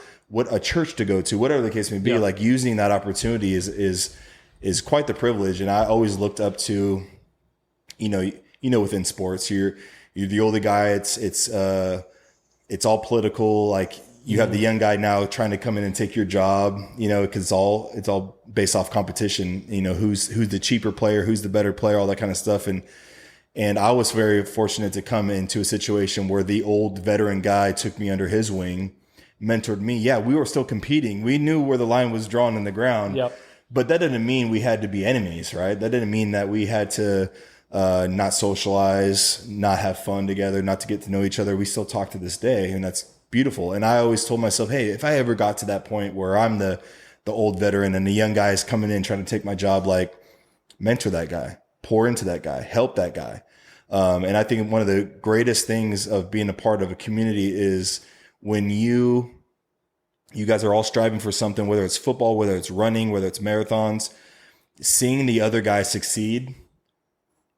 a church to go to, whatever the case may be. Like using that opportunity is quite the privilege. And I always looked up to, you know, within sports, you're the older guy. It's all political. Like you have the young guy now trying to come in and take your job, you know, because it's all based off competition, you know, who's the cheaper player, who's the better player, all that kind of stuff. And I was very fortunate to come into a situation where the old veteran guy took me under his wing, mentored me. Yeah, we were still competing. We knew where the line was drawn in the ground, but that didn't mean we had to be enemies, right? That didn't mean that we had to not socialize, not have fun together, not to get to know each other. We still talk to this day, and that's beautiful. And I always told myself, hey, if I ever got to that point where I'm the old veteran and the young guy is coming in trying to take my job, like mentor that guy, pour into that guy, help that guy. And I think one of the greatest things of being a part of a community is when you guys are all striving for something, whether it's football, whether it's running, whether it's marathons, seeing the other guy succeed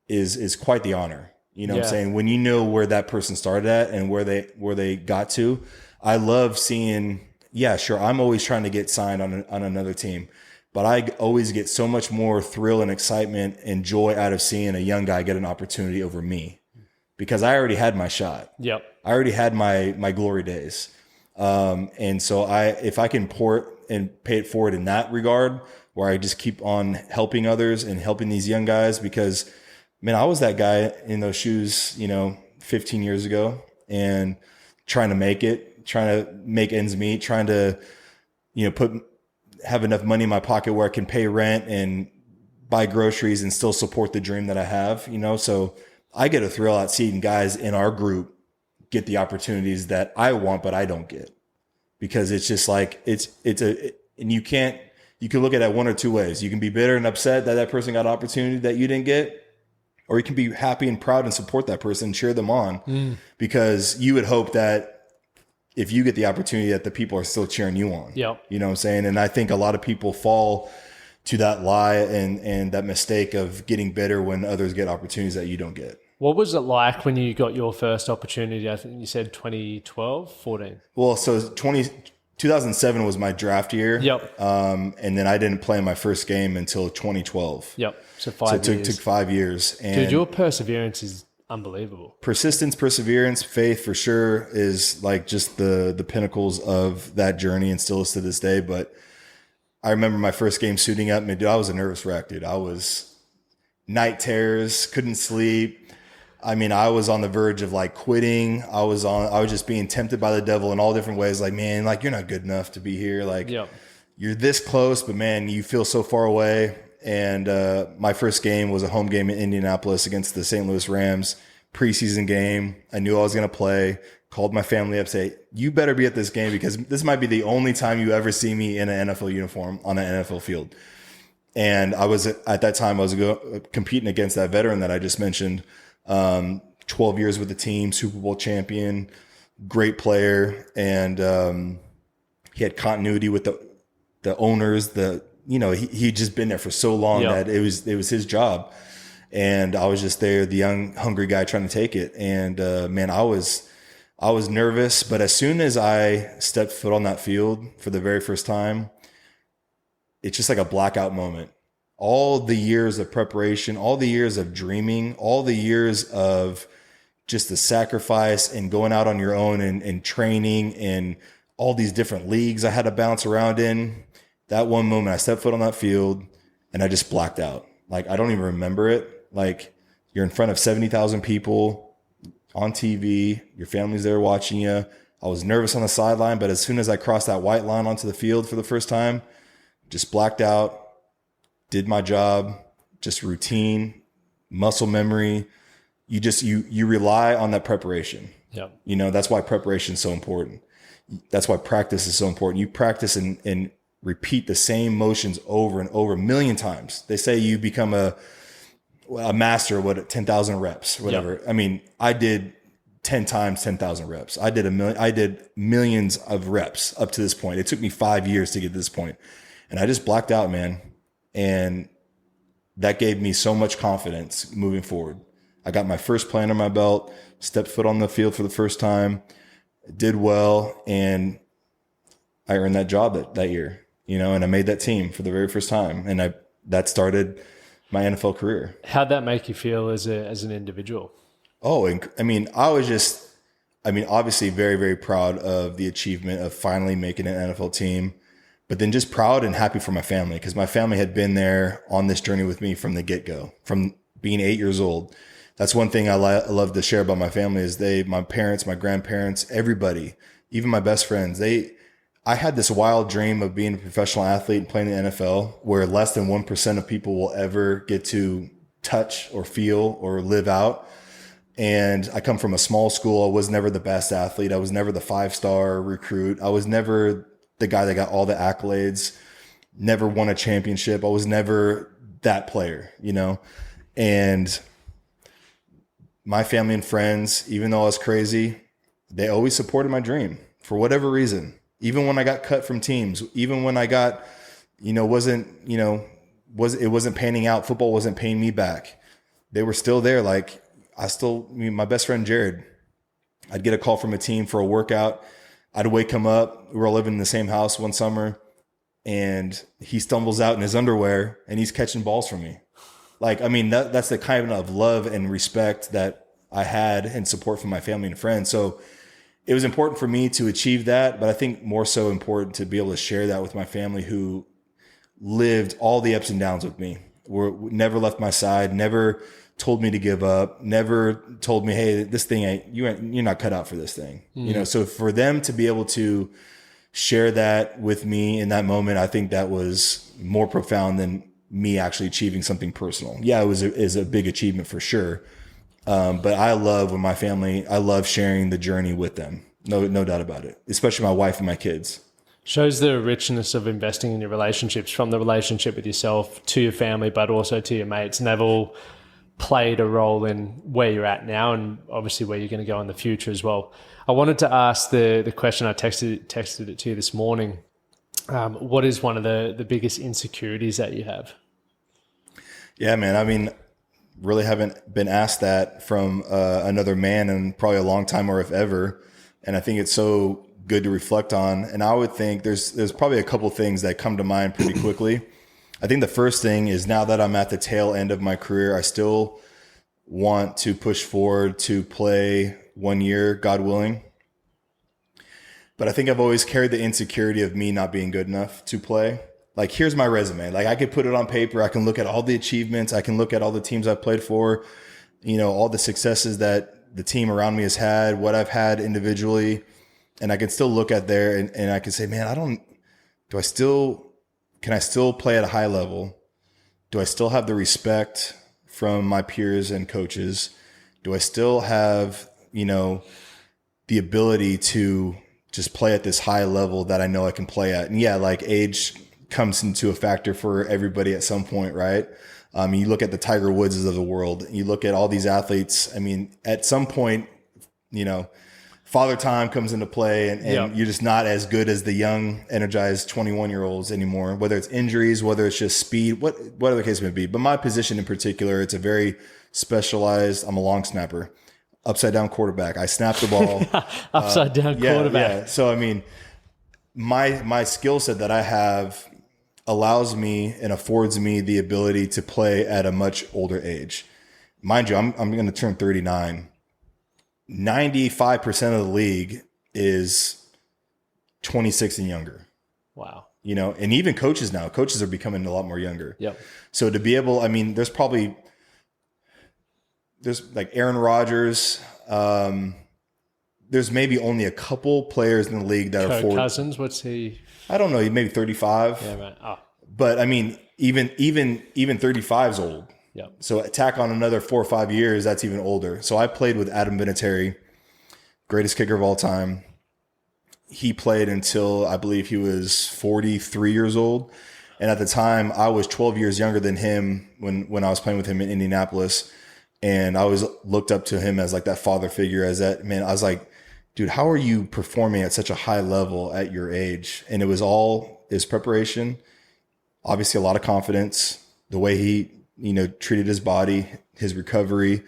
is quite the honor. You know what I'm saying? When you know where that person started at and where they got to, I love seeing, sure, I'm always trying to get signed on another team, but I always get so much more thrill and excitement and joy out of seeing a young guy get an opportunity over me, because I already had my shot. I already had my glory days. And so if I can pour it and pay it forward in that regard, where I just keep on helping others and helping these young guys, because man, I was that guy in those shoes, 15 years ago, and trying to make ends meet, trying to, have enough money in my pocket where I can pay rent and buy groceries and still support the dream that I have, so I get a thrill out seeing guys in our group get the opportunities that I want, but I don't get, because it's just like, and you can look at it one or two ways. You can be bitter and upset that person got an opportunity that you didn't get, or you can be happy and proud and support that person and cheer them on, because you would hope that if you get the opportunity that the people are still cheering you on. You know what I'm saying? And I think a lot of people fall to that lie and that mistake of getting bitter when others get opportunities that you don't get. What was it like when you got your first opportunity? I think you said 2012, 14. Well, so 2007 was my draft year. And then I didn't play my first game until 2012. So 5 years. It took 5 years. And dude, your perseverance is unbelievable. Persistence, perseverance, faith for sure is like just the pinnacles of that journey, and still is to this day. But I remember my first game suiting up, and dude, I was a nervous wreck, dude. I was night terrors, couldn't sleep. I mean, I was on the verge of like quitting. I was just being tempted by the devil in all different ways. Like, man, like you're not good enough to be here. Like you're this close, but man, you feel so far away. And my first game was a home game in Indianapolis against the St. Louis Rams, preseason game. I knew I was going to play. Called my family up, say, you better be at this game because this might be the only time you ever see me in an NFL uniform on an NFL field. And I was at that time, I was competing against that veteran that I just mentioned. 12 years with the team, Super Bowl champion, great player. And he had continuity with the owners, he'd just been there for so long that it was his job. And I was just there, the young, hungry guy trying to take it. And, man, I was nervous, but as soon as I stepped foot on that field for the very first time, it's just like a blackout moment. All the years of preparation, all the years of dreaming, all the years of just the sacrifice and going out on your own and training and all these different leagues I had to bounce around in. That one moment I stepped foot on that field and I just blacked out. Like, I don't even remember it. Like, you're in front of 70,000 people on TV. Your family's there watching you. I was nervous on the sideline, but as soon as I crossed that white line onto the field for the first time, just blacked out, did my job, just routine, muscle memory. You rely on that preparation. Yeah. That's why preparation is so important. That's why practice is so important. You practice and repeat the same motions over and over a million times. They say you become a master, 10,000 reps, whatever. Yep. I mean, I did 10 times 10,000 reps. I did millions of reps up to this point. It took me 5 years to get to this point. And I just blacked out, man. And that gave me so much confidence moving forward. I got my first play under my belt, stepped foot on the field for the first time, did well, and I earned that job that year, and I made that team for the very first time. And that started my NFL career. How'd that make you feel as an individual? Oh, and I mean, obviously very, very proud of the achievement of finally making an NFL team, but then just proud and happy for my family, because my family had been there on this journey with me from the get-go, from being 8 years old. That's one thing I love to share about my family is my parents, my grandparents, everybody, even my best friends, I had this wild dream of being a professional athlete and playing in the NFL, where less than 1% of people will ever get to touch or feel or live out. And I come from a small school. I was never the best athlete. I was never the 5-star recruit. I was never the guy that got all the accolades, never won a championship. I was never that player, and my family and friends, even though I was crazy, they always supported my dream for whatever reason. Even when I got cut from teams, even when I got, it wasn't panning out. Football wasn't paying me back. They were still there. Like my best friend, Jared, I'd get a call from a team for a workout. I'd wake him up. We were all living in the same house one summer, and he stumbles out in his underwear and he's catching balls from me. Like, I mean, that's the kind of love and respect that I had and support from my family and friends. So it was important for me to achieve that, but I think more so important to be able to share that with my family, who lived all the ups and downs with me, never left my side, never told me to give up, never told me, hey, this thing you're not cut out for this thing. So for them to be able to share that with me in that moment, I think that was more profound than me actually achieving something personal. Yeah, it was a big achievement for sure. But I love when my family, I love sharing the journey with them. No doubt about it, especially my wife and my kids. Shows the richness of investing in your relationships, from the relationship with yourself to your family, but also to your mates. And they've all played a role in where you're at now and obviously where you're going to go in the future as well. I wanted to ask the question, I texted it to you this morning. What is one of the biggest insecurities that you have? Yeah, man. I mean, really haven't been asked that from another man in probably a long time, or if ever. And I think it's so good to reflect on. And I would think there's probably a couple things that come to mind pretty quickly. I think the first thing is, now that I'm at the tail end of my career, I still want to push forward to play 1 year, God willing. But I think I've always carried the insecurity of me not being good enough to play. Like, here's my resume. Like, I could put it on paper. I can look at all the achievements. I can look at all the teams I've played for. all the successes that the team around me has had, what I've had individually. And I can still look at there and I can say, man, can I still play at a high level? Do I still have the respect from my peers and coaches? Do I still have, the ability to just play at this high level that I know I can play at? And yeah, like age comes into a factor for everybody at some point, right? You look at the Tiger Woodses of the world, you look at all these athletes. I mean, at some point, father time comes into play and you're just not as good as the young, energized 21-year-olds anymore, whether it's injuries, whether it's just speed, whatever the case may be. But my position in particular, it's a very specialized, I'm a long snapper, upside down quarterback. I snap the ball. Upside down quarterback. Yeah. So, I mean, my skill set that I have allows me and affords me the ability to play at a much older age. Mind you, I'm going to turn 39. 95% of the league is 26 and younger. Wow. And even coaches now, coaches are becoming a lot more younger. Yep. So to be able, I mean, there's like Aaron Rodgers. There's maybe only a couple players in the league that are Kirk Cousins, what's he? I don't know, maybe 35. Yeah, right. Oh. But I mean, even 35 is old. Yeah. So tack on another 4 or 5 years, that's even older. So I played with Adam Vinatieri, greatest kicker of all time. He played until I believe he was 43 years old. And at the time, I was 12 years younger than him when I was playing with him in Indianapolis. And I always looked up to him as like that father figure, as that man. I was like, dude, how are you performing at such a high level at your age? And it was all his preparation, obviously a lot of confidence, the way he treated his body, his recovery,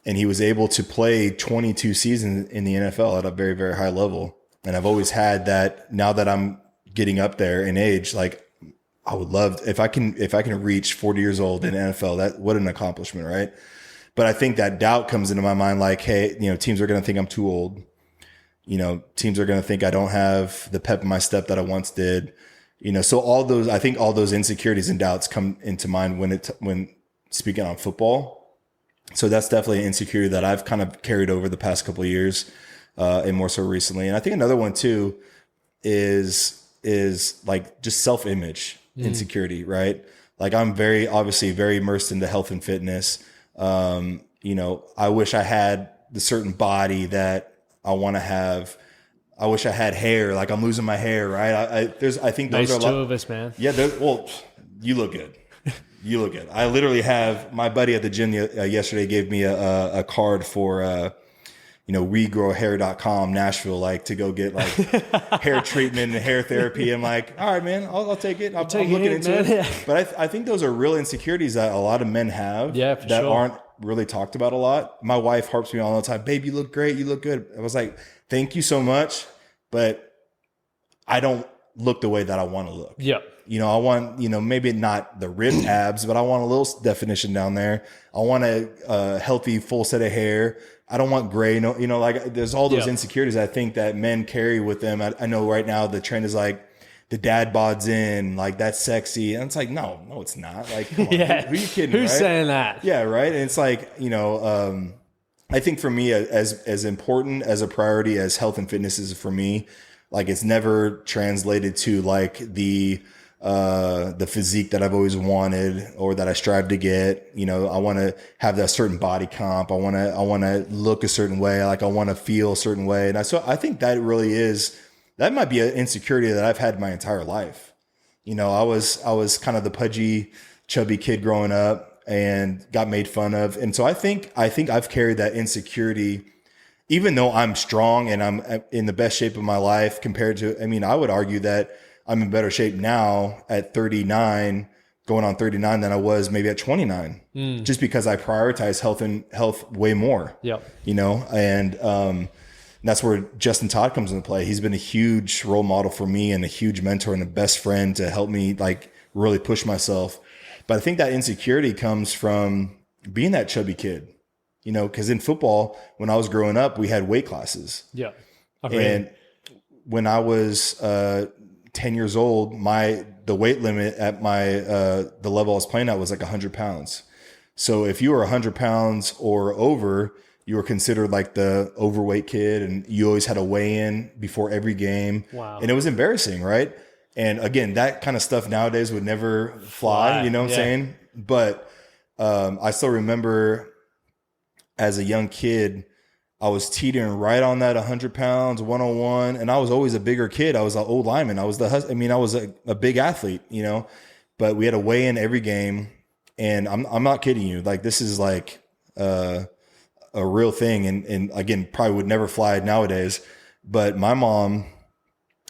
and he was able to play 22 seasons in the NFL at a very, very high level. And I've always had that. Now that I'm getting up there in age, like I would love if I can reach 40 years old in the NFL. What an accomplishment, right? But I think that doubt comes into my mind, like, hey, teams are going to think I'm too old. Teams are going to think I don't have the pep in my step that I once did. So I think all those insecurities and doubts come into mind when speaking on football. So that's definitely an insecurity that I've kind of carried over the past couple of years, and more so recently. And I think another one too is like just self-image insecurity, right? Like I'm obviously very immersed into health and fitness. I wish I had the certain body that I want to have. I wish I had hair. Like I'm losing my hair, right? I think those nice are a lot. Two of us, man. Yeah. Well, you look good. You look good. I literally have my buddy at the gym yesterday gave me a card for, regrowhair.com Nashville, like to go get like hair treatment and hair therapy. I'm like, all right, man, I'll take it. I'm looking into it. Yeah. But I think those are real insecurities that a lot of men have that sure. aren't really talked about a lot. My wife harps me all the time, babe, you look great. You look good. I was like, thank you so much. But I don't look the way that I want to look. Yeah. I want, maybe not the ripped abs, but I want a little definition down there. I want a healthy, full set of hair. I don't want gray. Like there's all those insecurities I think that men carry with them. I know right now the trend is like the dad bod's in, like that's sexy. And it's like, no, it's not. Like, come on, yeah. who are you kidding? Who's right? saying that? Yeah. Right. And it's like, I think for me, as important as a priority as health and fitness is for me, like it's never translated to like the physique that I've always wanted or that I strive to get. I want to have that certain body comp. I want to look a certain way. Like I want to feel a certain way. And I think that really that might be an insecurity that I've had my entire life. I was kind of the pudgy, chubby kid growing up and got made fun of. And so I think I've carried that insecurity, even though I'm strong and I'm in the best shape of my life compared to, I would argue that I'm in better shape now at 39, going on 39 than I was maybe at 29, just because I prioritize health way more. Yep. And that's where Justin Todd comes into play. He's been a huge role model for me and a huge mentor and a best friend to help me like really push myself. But I think that insecurity comes from being that chubby kid, because in football, when I was growing up, we had weight classes. Yeah. And when I was 10 years old, the weight limit at the level I was playing at was like 100 pounds. So if you were 100 pounds or over, you were considered like the overweight kid, and you always had a weigh in before every game. Wow. And it was embarrassing, right? And again, that kind of stuff nowadays would never fly, you know what I'm saying? But I still remember as a young kid, I was teetering right on that 100 pounds, 101. And I was always a bigger kid. I was an old lineman. I was a big athlete, you know, but we had a weigh in every game. And I'm not kidding you. Like, this is like a real thing. And again, probably would never fly nowadays. But my mom,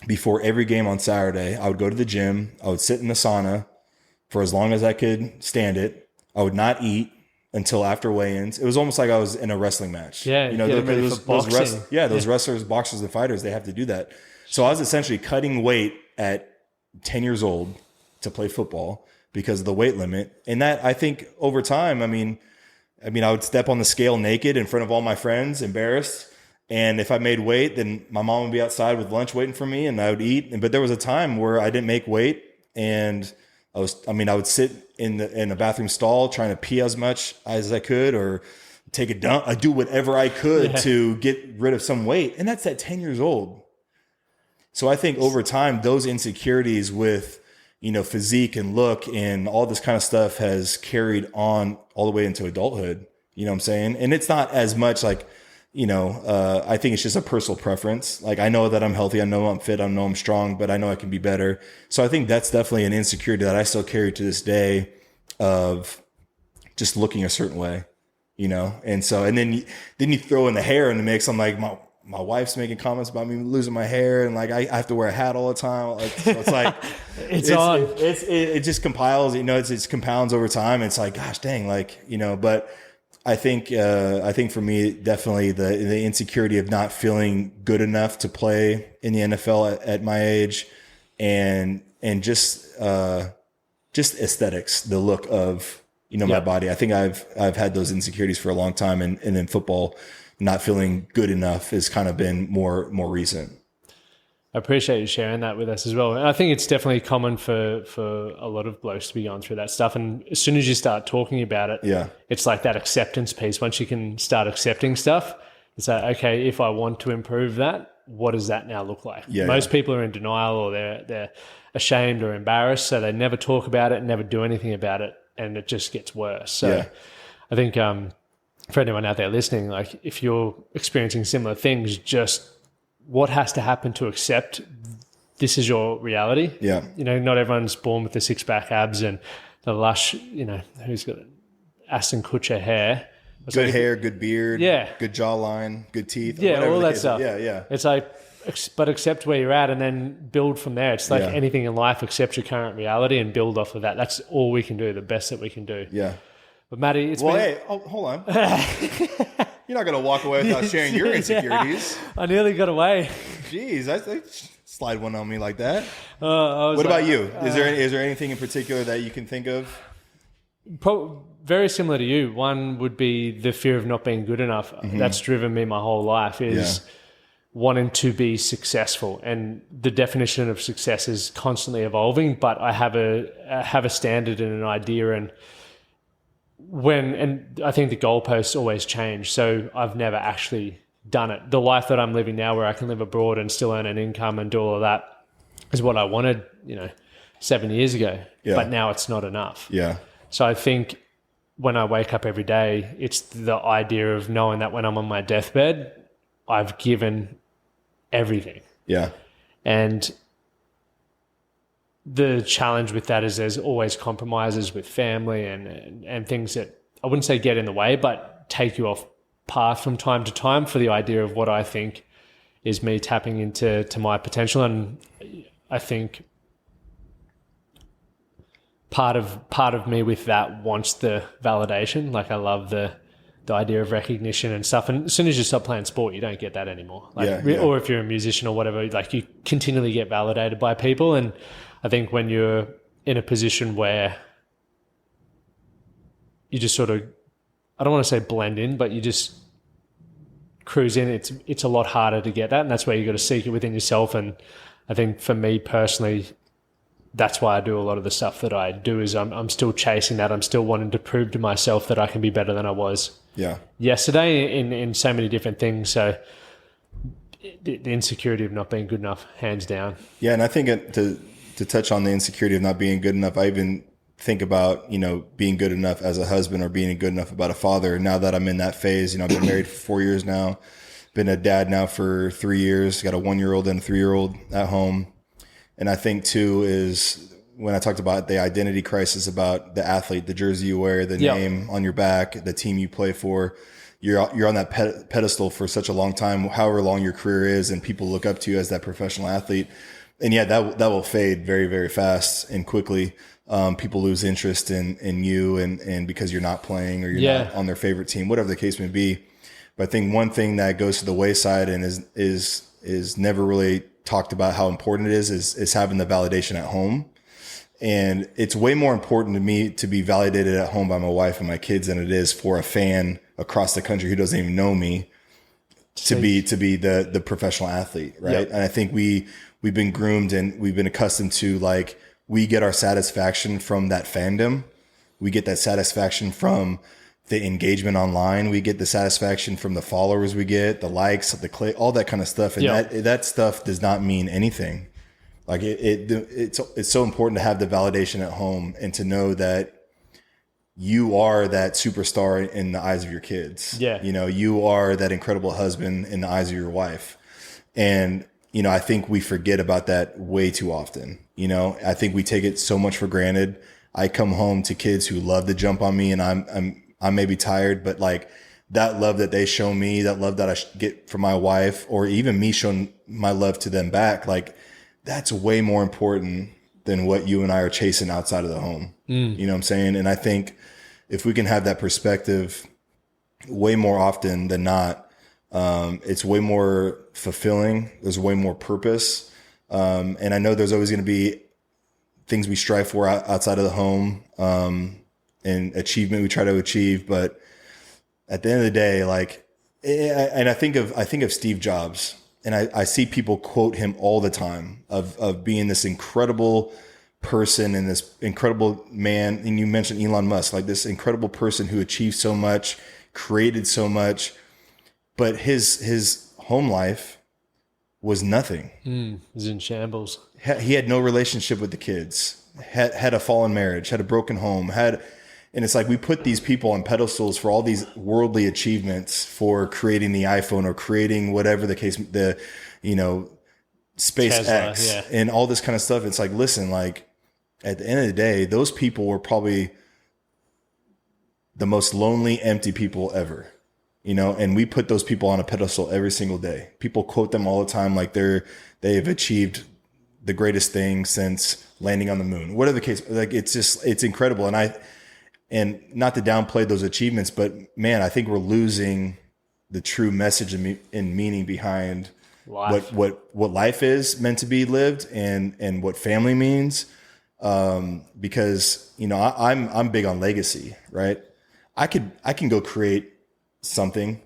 before every game on Saturday, I would go to the gym. I would sit in the sauna for as long as I could stand it. I would not eat until after weigh-ins. It was almost like I was in a wrestling match. Yeah, you know, those wrestlers, boxers, and fighters, they have to do that. So I was essentially cutting weight at 10 years old to play football because of the weight limit. And that, I think, over time, I mean, I would step on the scale naked in front of all my friends, embarrassed. And if I made weight, then my mom would be outside with lunch waiting for me, and I would eat. But there was a time where I didn't make weight, and I would sit in a bathroom stall trying to pee as much as I could, or take a dump. I do whatever I could to get rid of some weight. And that's at 10 years old. So I think over time, those insecurities with, you know, physique and look and all this kind of stuff has carried on all the way into adulthood. You know what I'm saying? And it's not as much like, you know, I think it's just a personal preference. Like, I know that I'm healthy. I know I'm fit. I know I'm strong, but I know I can be better. So I think that's definitely an insecurity that I still carry to this day, of just looking a certain way, you know? And so, and then you throw in the hair in the mix. I'm like, my wife's making comments about me losing my hair, and like, I have to wear a hat all the time. Like, so it's like, it just compiles, you know, it compounds over time. It's like, gosh dang, like, you know, but I think for me, definitely the insecurity of not feeling good enough to play in the NFL at my age, and just aesthetics, the look of, you know, my body. I think I've had those insecurities for a long time, and in football, not feeling good enough has kind of been more recent. I appreciate you sharing that with us as well. And I think it's definitely common for a lot of blokes to be going through that stuff. And as soon as you start talking about it, it's like that acceptance piece. Once you can start accepting stuff, it's like, okay, if I want to improve that, what does that now look like? Most people are in denial, or they're ashamed or embarrassed, so they never talk about it, never do anything about it, and it just gets worse. So I think for anyone out there listening, like, if you're experiencing similar things, just what has to happen to accept this is your reality. Yeah. You know, not everyone's born with the six-pack abs and the lush, you know, who's got Aston Kutcher hair. Good hair, good beard, good jawline, good teeth. All that stuff. Yeah. It's like, but accept where you're at and then build from there. It's like anything in life, accept your current reality and build off of that. That's all we can do, the best that we can do. Yeah. But Matty, hold on. You're not going to walk away without sharing your insecurities. I nearly got away. Jeez, I slide one on me like that. What about you? Is there anything in particular that you can think of? Very similar to you. One would be the fear of not being good enough. Mm-hmm. That's driven me my whole life, is wanting to be successful. And the definition of success is constantly evolving, but I have a standard and an idea, and I think the goalposts always change. So I've never actually done it. The life that I'm living now, where I can live abroad and still earn an income and do all of that, is what I wanted, 7 years ago. Yeah. But now it's not enough. Yeah. So I think when I wake up every day, it's the idea of knowing that when I'm on my deathbed, I've given everything. Yeah. And the challenge with that is there's always compromises with family and things that I wouldn't say get in the way, but take you off path from time to time for the idea of what I think is me tapping into my potential. And I think part of me with that wants the validation. Like, I love the idea of recognition and stuff. And as soon as you stop playing sport, you don't get that anymore. Or if you're a musician or whatever, like, you continually get validated by people. And I think when you're in a position where you just sort of, I don't want to say blend in, but you just cruise in, it's a lot harder to get that. And that's where you got to seek it within yourself. And I think for me personally, that's why I do a lot of the stuff that I do. Is I'm still chasing that. I'm still wanting to prove to myself that I can be better than I was yesterday in so many different things. So the insecurity of not being good enough, hands down. Yeah, and I think to touch on the insecurity of not being good enough, I even think about, being good enough as a husband or being good enough about a father. Now that I'm in that phase, I've been married for 4 years now, been a dad now for 3 years, got a 1-year-old and a 3-year-old at home. And I think too is when I talked about the identity crisis about the athlete, the jersey you wear, the name on your back, the team you play for, you're on that pedestal for such a long time, however long your career is, and people look up to you as that professional athlete. And yeah, that will fade very, very fast and quickly. People lose interest in you and because you're not playing or you're not on their favorite team, whatever the case may be. But I think one thing that goes to the wayside and is never really talked about how important it is having the validation at home. And it's way more important to me to be validated at home by my wife and my kids than it is for a fan across the country who doesn't even know me to be the professional athlete. Right. Yep. And I think we've been groomed and we've been accustomed to, like, we get our satisfaction from that fandom. We get that satisfaction from the engagement online. We get the satisfaction from the followers we get, the likes, all that kind of stuff. And that stuff does not mean anything. Like it's so important to have the validation at home and to know that you are that superstar in the eyes of your kids. Yeah. You are that incredible husband in the eyes of your wife. And, I think we forget about that way too often. I think we take it so much for granted. I come home to kids who love to jump on me and I may be tired, but like that love that they show me, that love that I get from my wife, or even me showing my love to them back, like that's way more important than what you and I are chasing outside of the home. You know what I'm saying? And I think if we can have that perspective way more often than not, it's way more fulfilling. There's way more purpose. And I know there's always going to be things we strive for outside of the home, and achievement we try to achieve. But at the end of the day, like, and I think of Steve Jobs, and I see people quote him all the time of being this incredible person and this incredible man. And you mentioned Elon Musk, like this incredible person who achieved so much, created so much, but his home life was nothing. It was in shambles. He had no relationship with the kids, had a fallen marriage, had a broken home, and it's like we put these people on pedestals for all these worldly achievements, for creating the iPhone or creating whatever the case, SpaceX and all this kind of stuff. It's like, listen, like at the end of the day, those people were probably the most lonely, empty people ever. And we put those people on a pedestal every single day. People quote them all the time, like they've achieved the greatest thing since landing on the moon, whatever the case. Like it's incredible. And not to downplay those achievements, but man, I think we're losing the true message and meaning behind life. what life is meant to be lived and what family means. Because I'm big on legacy, right? I can go create something,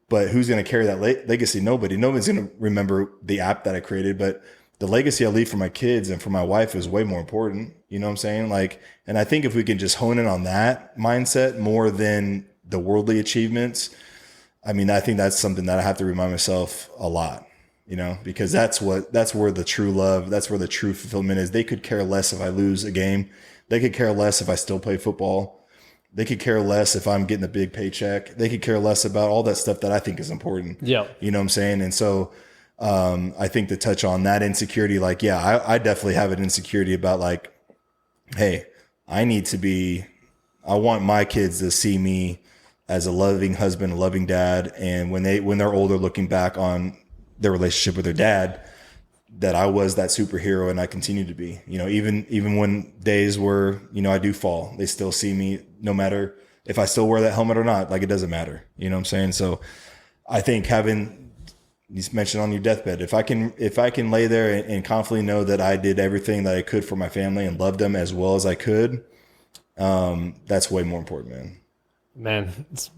but who's going to carry that legacy? Nobody's going to remember the app that I created, but the legacy I leave for my kids and for my wife is way more important. You know what I'm saying? Like, and I think if we can just hone in on that mindset more than the worldly achievements, I mean, I think that's something that I have to remind myself a lot, because that's where the true love, that's where the true fulfillment is. They could care less if I lose a game. They could care less if I still play football. They could care less if I'm getting a big paycheck. They could care less about all that stuff that I think is important. Yeah. You know what I'm saying? And so, I think to touch on that insecurity, like, yeah, I definitely have an insecurity about like, hey, I want my kids to see me as a loving husband, a loving dad. And when they're older, looking back on their relationship with their dad, that I was that superhero and I continue to be, even when days where, I do fall, they still see me no matter if I still wear that helmet or not, like it doesn't matter. You know what I'm saying? So I think you mentioned on your deathbed, if I can lay there and confidently know that I did everything that I could for my family and loved them as well as I could, that's way more important, man. Man, it's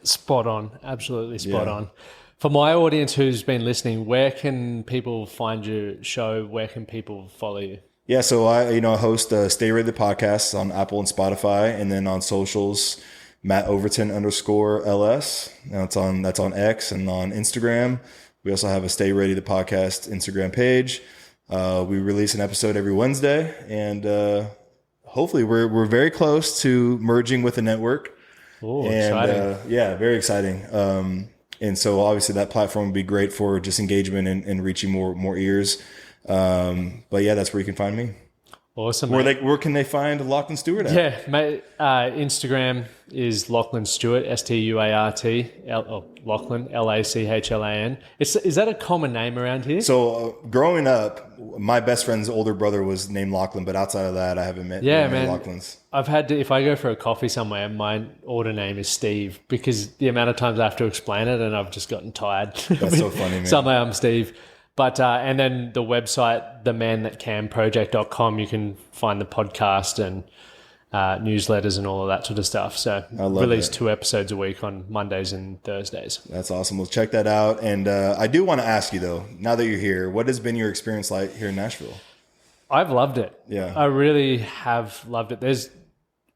spot on. Absolutely spot on. For my audience who's been listening, where can people find your show? Where can people follow you? Yeah, so I host Stay Rated the podcast on Apple and Spotify, and then on socials, Matt Overton _LS. Now that's on X and on Instagram. We also have a Stay Ready the podcast Instagram page. We release an episode every Wednesday, and hopefully we're very close to merging with a network. Oh, exciting! Yeah, very exciting. And so obviously that platform would be great for just engagement and reaching more ears. But yeah, that's where you can find me. Awesome. Where can they find Lachlan Stuart at? Yeah, mate. Instagram is Lachlan Stuart, Stuart, Lachlan, Lachlan. Is that a common name around here? So growing up, my best friend's older brother was named Lachlan, but outside of that, I haven't met many Lachlans. I've had to, if I go for a coffee somewhere, my order name is Steve, because the amount of times I have to explain it, and I've just gotten tired. That's so funny, man. Somehow I'm Steve. But, and then the website, themanthatcanproject.com, you can find the podcast and newsletters and all of that sort of stuff. So I release 2 episodes a week on Mondays and Thursdays. That's awesome. We'll check that out. And I do want to ask you, though, now that you're here, what has been your experience like here in Nashville? I've loved it. Yeah. I really have loved it.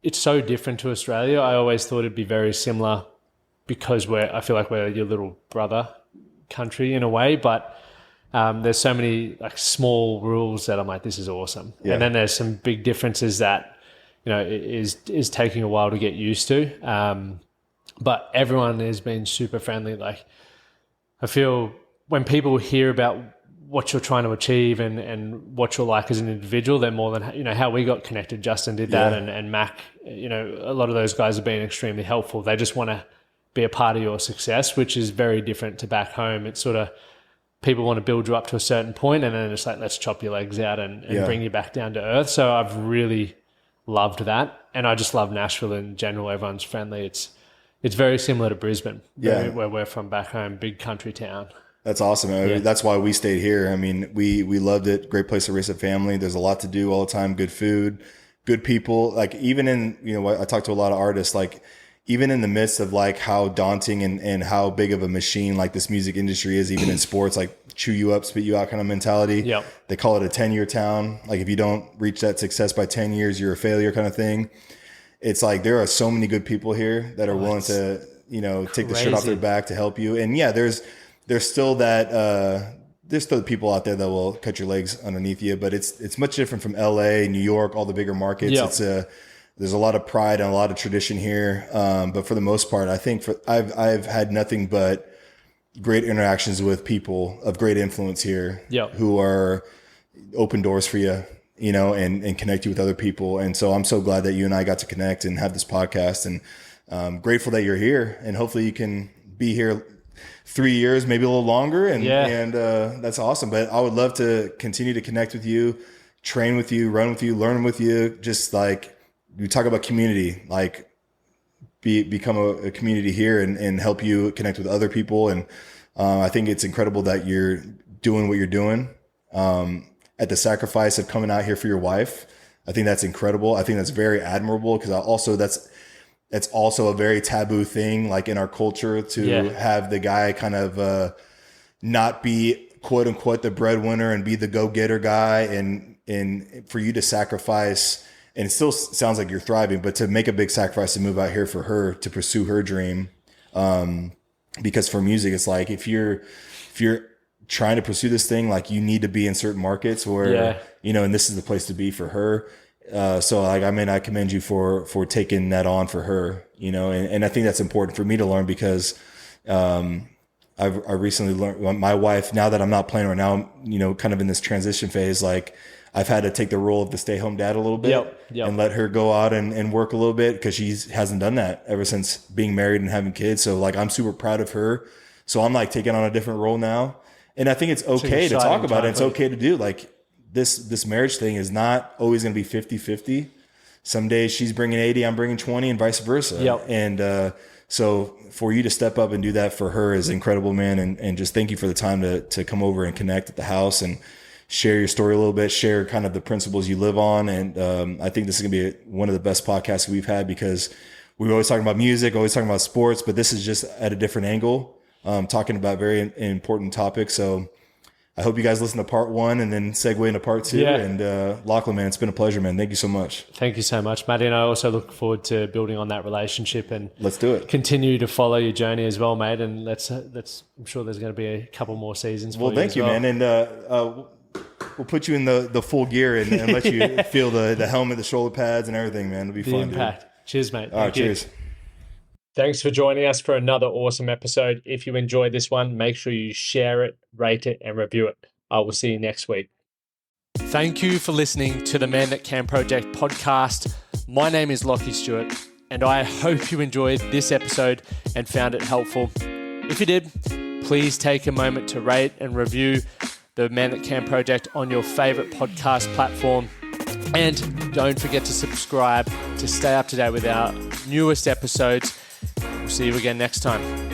It's so different to Australia. I always thought it'd be very similar because I feel like we're your little brother country in a way, but there's so many like small rules that I'm like, this is awesome. Yeah. And then there's some big differences that, is taking a while to get used to. But everyone has been super friendly. Like, I feel when people hear about what you're trying to achieve and what you're like as an individual, they're more than, how we got connected. Justin did that, and Mac, a lot of those guys have been extremely helpful. They just want to be a part of your success, which is very different to back home. It's sort of, people want to build you up to a certain point, and then it's like, let's chop your legs out and bring you back down to earth. So I've really loved that. And I just love Nashville in general. Everyone's friendly. It's very similar to Brisbane, where we're from back home, big country town. That's awesome. That's why we stayed here. I mean, we loved it. Great place to raise a family. There's a lot to do all the time. Good food, good people. Like, even in, I talk to a lot of artists, like, even in the midst of like how daunting and how big of a machine like this music industry is, even in sports, like chew you up, spit you out kind of mentality. Yep. They call it a 10-year town. Like, if you don't reach that success by 10 years, you're a failure kind of thing. It's like, there are so many good people here that are willing to, take the shirt off their back to help you. And yeah, there's still that, there's still people out there that will cut your legs underneath you, but it's much different from LA, New York, all the bigger markets. Yep. There's a lot of pride and a lot of tradition here. But for the most part, I think I've had nothing but great interactions with people of great influence here. Yep. Who are open doors for you, and connect you with other people. And so I'm so glad that you and I got to connect and have this podcast, and grateful that you're here, and hopefully you can be here 3 years, maybe a little longer. And that's awesome. But I would love to continue to connect with you, train with you, run with you, learn with you. Just like, we talk about community, like become a community here and help you connect with other people. And I think it's incredible that you're doing what you're doing at the sacrifice of coming out here for your wife. I think that's incredible. I think that's very admirable, because that's also a very taboo thing, like in our culture, to have the guy kind of not be quote unquote the breadwinner and be the go-getter guy, and for you to sacrifice. And it still sounds like you're thriving, but to make a big sacrifice to move out here for her, to pursue her dream. Because for music, it's like, if you're trying to pursue this thing, like, you need to be in certain markets where, and this is the place to be for her. So like, I commend you for taking that on for her, and I think that's important for me to learn, because, I recently learned, my wife, now that I'm not playing right now, kind of in this transition phase, like, I've had to take the role of the stay-home dad a little bit. And let her go out and work a little bit, because she hasn't done that ever since being married and having kids. So like, I'm super proud of her. So I'm like taking on a different role now. And I think it's okay to talk about it. It's okay to do, like, this marriage thing is not always going to be 50-50. Some days she's bringing 80, I'm bringing 20, and vice versa. And so for you to step up and do that for her is incredible, man. And just thank you for the time to come over and connect at the house and share your story a little bit, share kind of the principles you live on. And I think this is going to be one of the best podcasts we've had, because we're always talking about music, always talking about sports, but this is just at a different angle, talking about very important topics. So I hope you guys listen to part 1 and then segue into part 2. Yeah. And Lachlan, man, it's been a pleasure, man. Thank you so much. Thank you so much, Matty. And I also look forward to building on that relationship and Let's do it. continue to follow your journey as well, mate. And let's I'm sure there's going to be a couple more seasons for Well, thank you, man. And we'll put you in the full gear and let you feel the helmet, the shoulder pads, and everything, man. It'll be the fun. impact. Dude. Cheers, mate. All right, cheers. Thanks for joining us for another awesome episode. If you enjoyed this one, make sure you share it, rate it, and review it. I will see you next week. Thank you for listening to the Man That Can Project podcast. My name is Lachlan Stuart, and I hope you enjoyed this episode and found it helpful. If you did, please take a moment to rate and review the Man That Can Project on your favorite podcast platform. And don't forget to subscribe to stay up to date with our newest episodes. We'll see you again next time.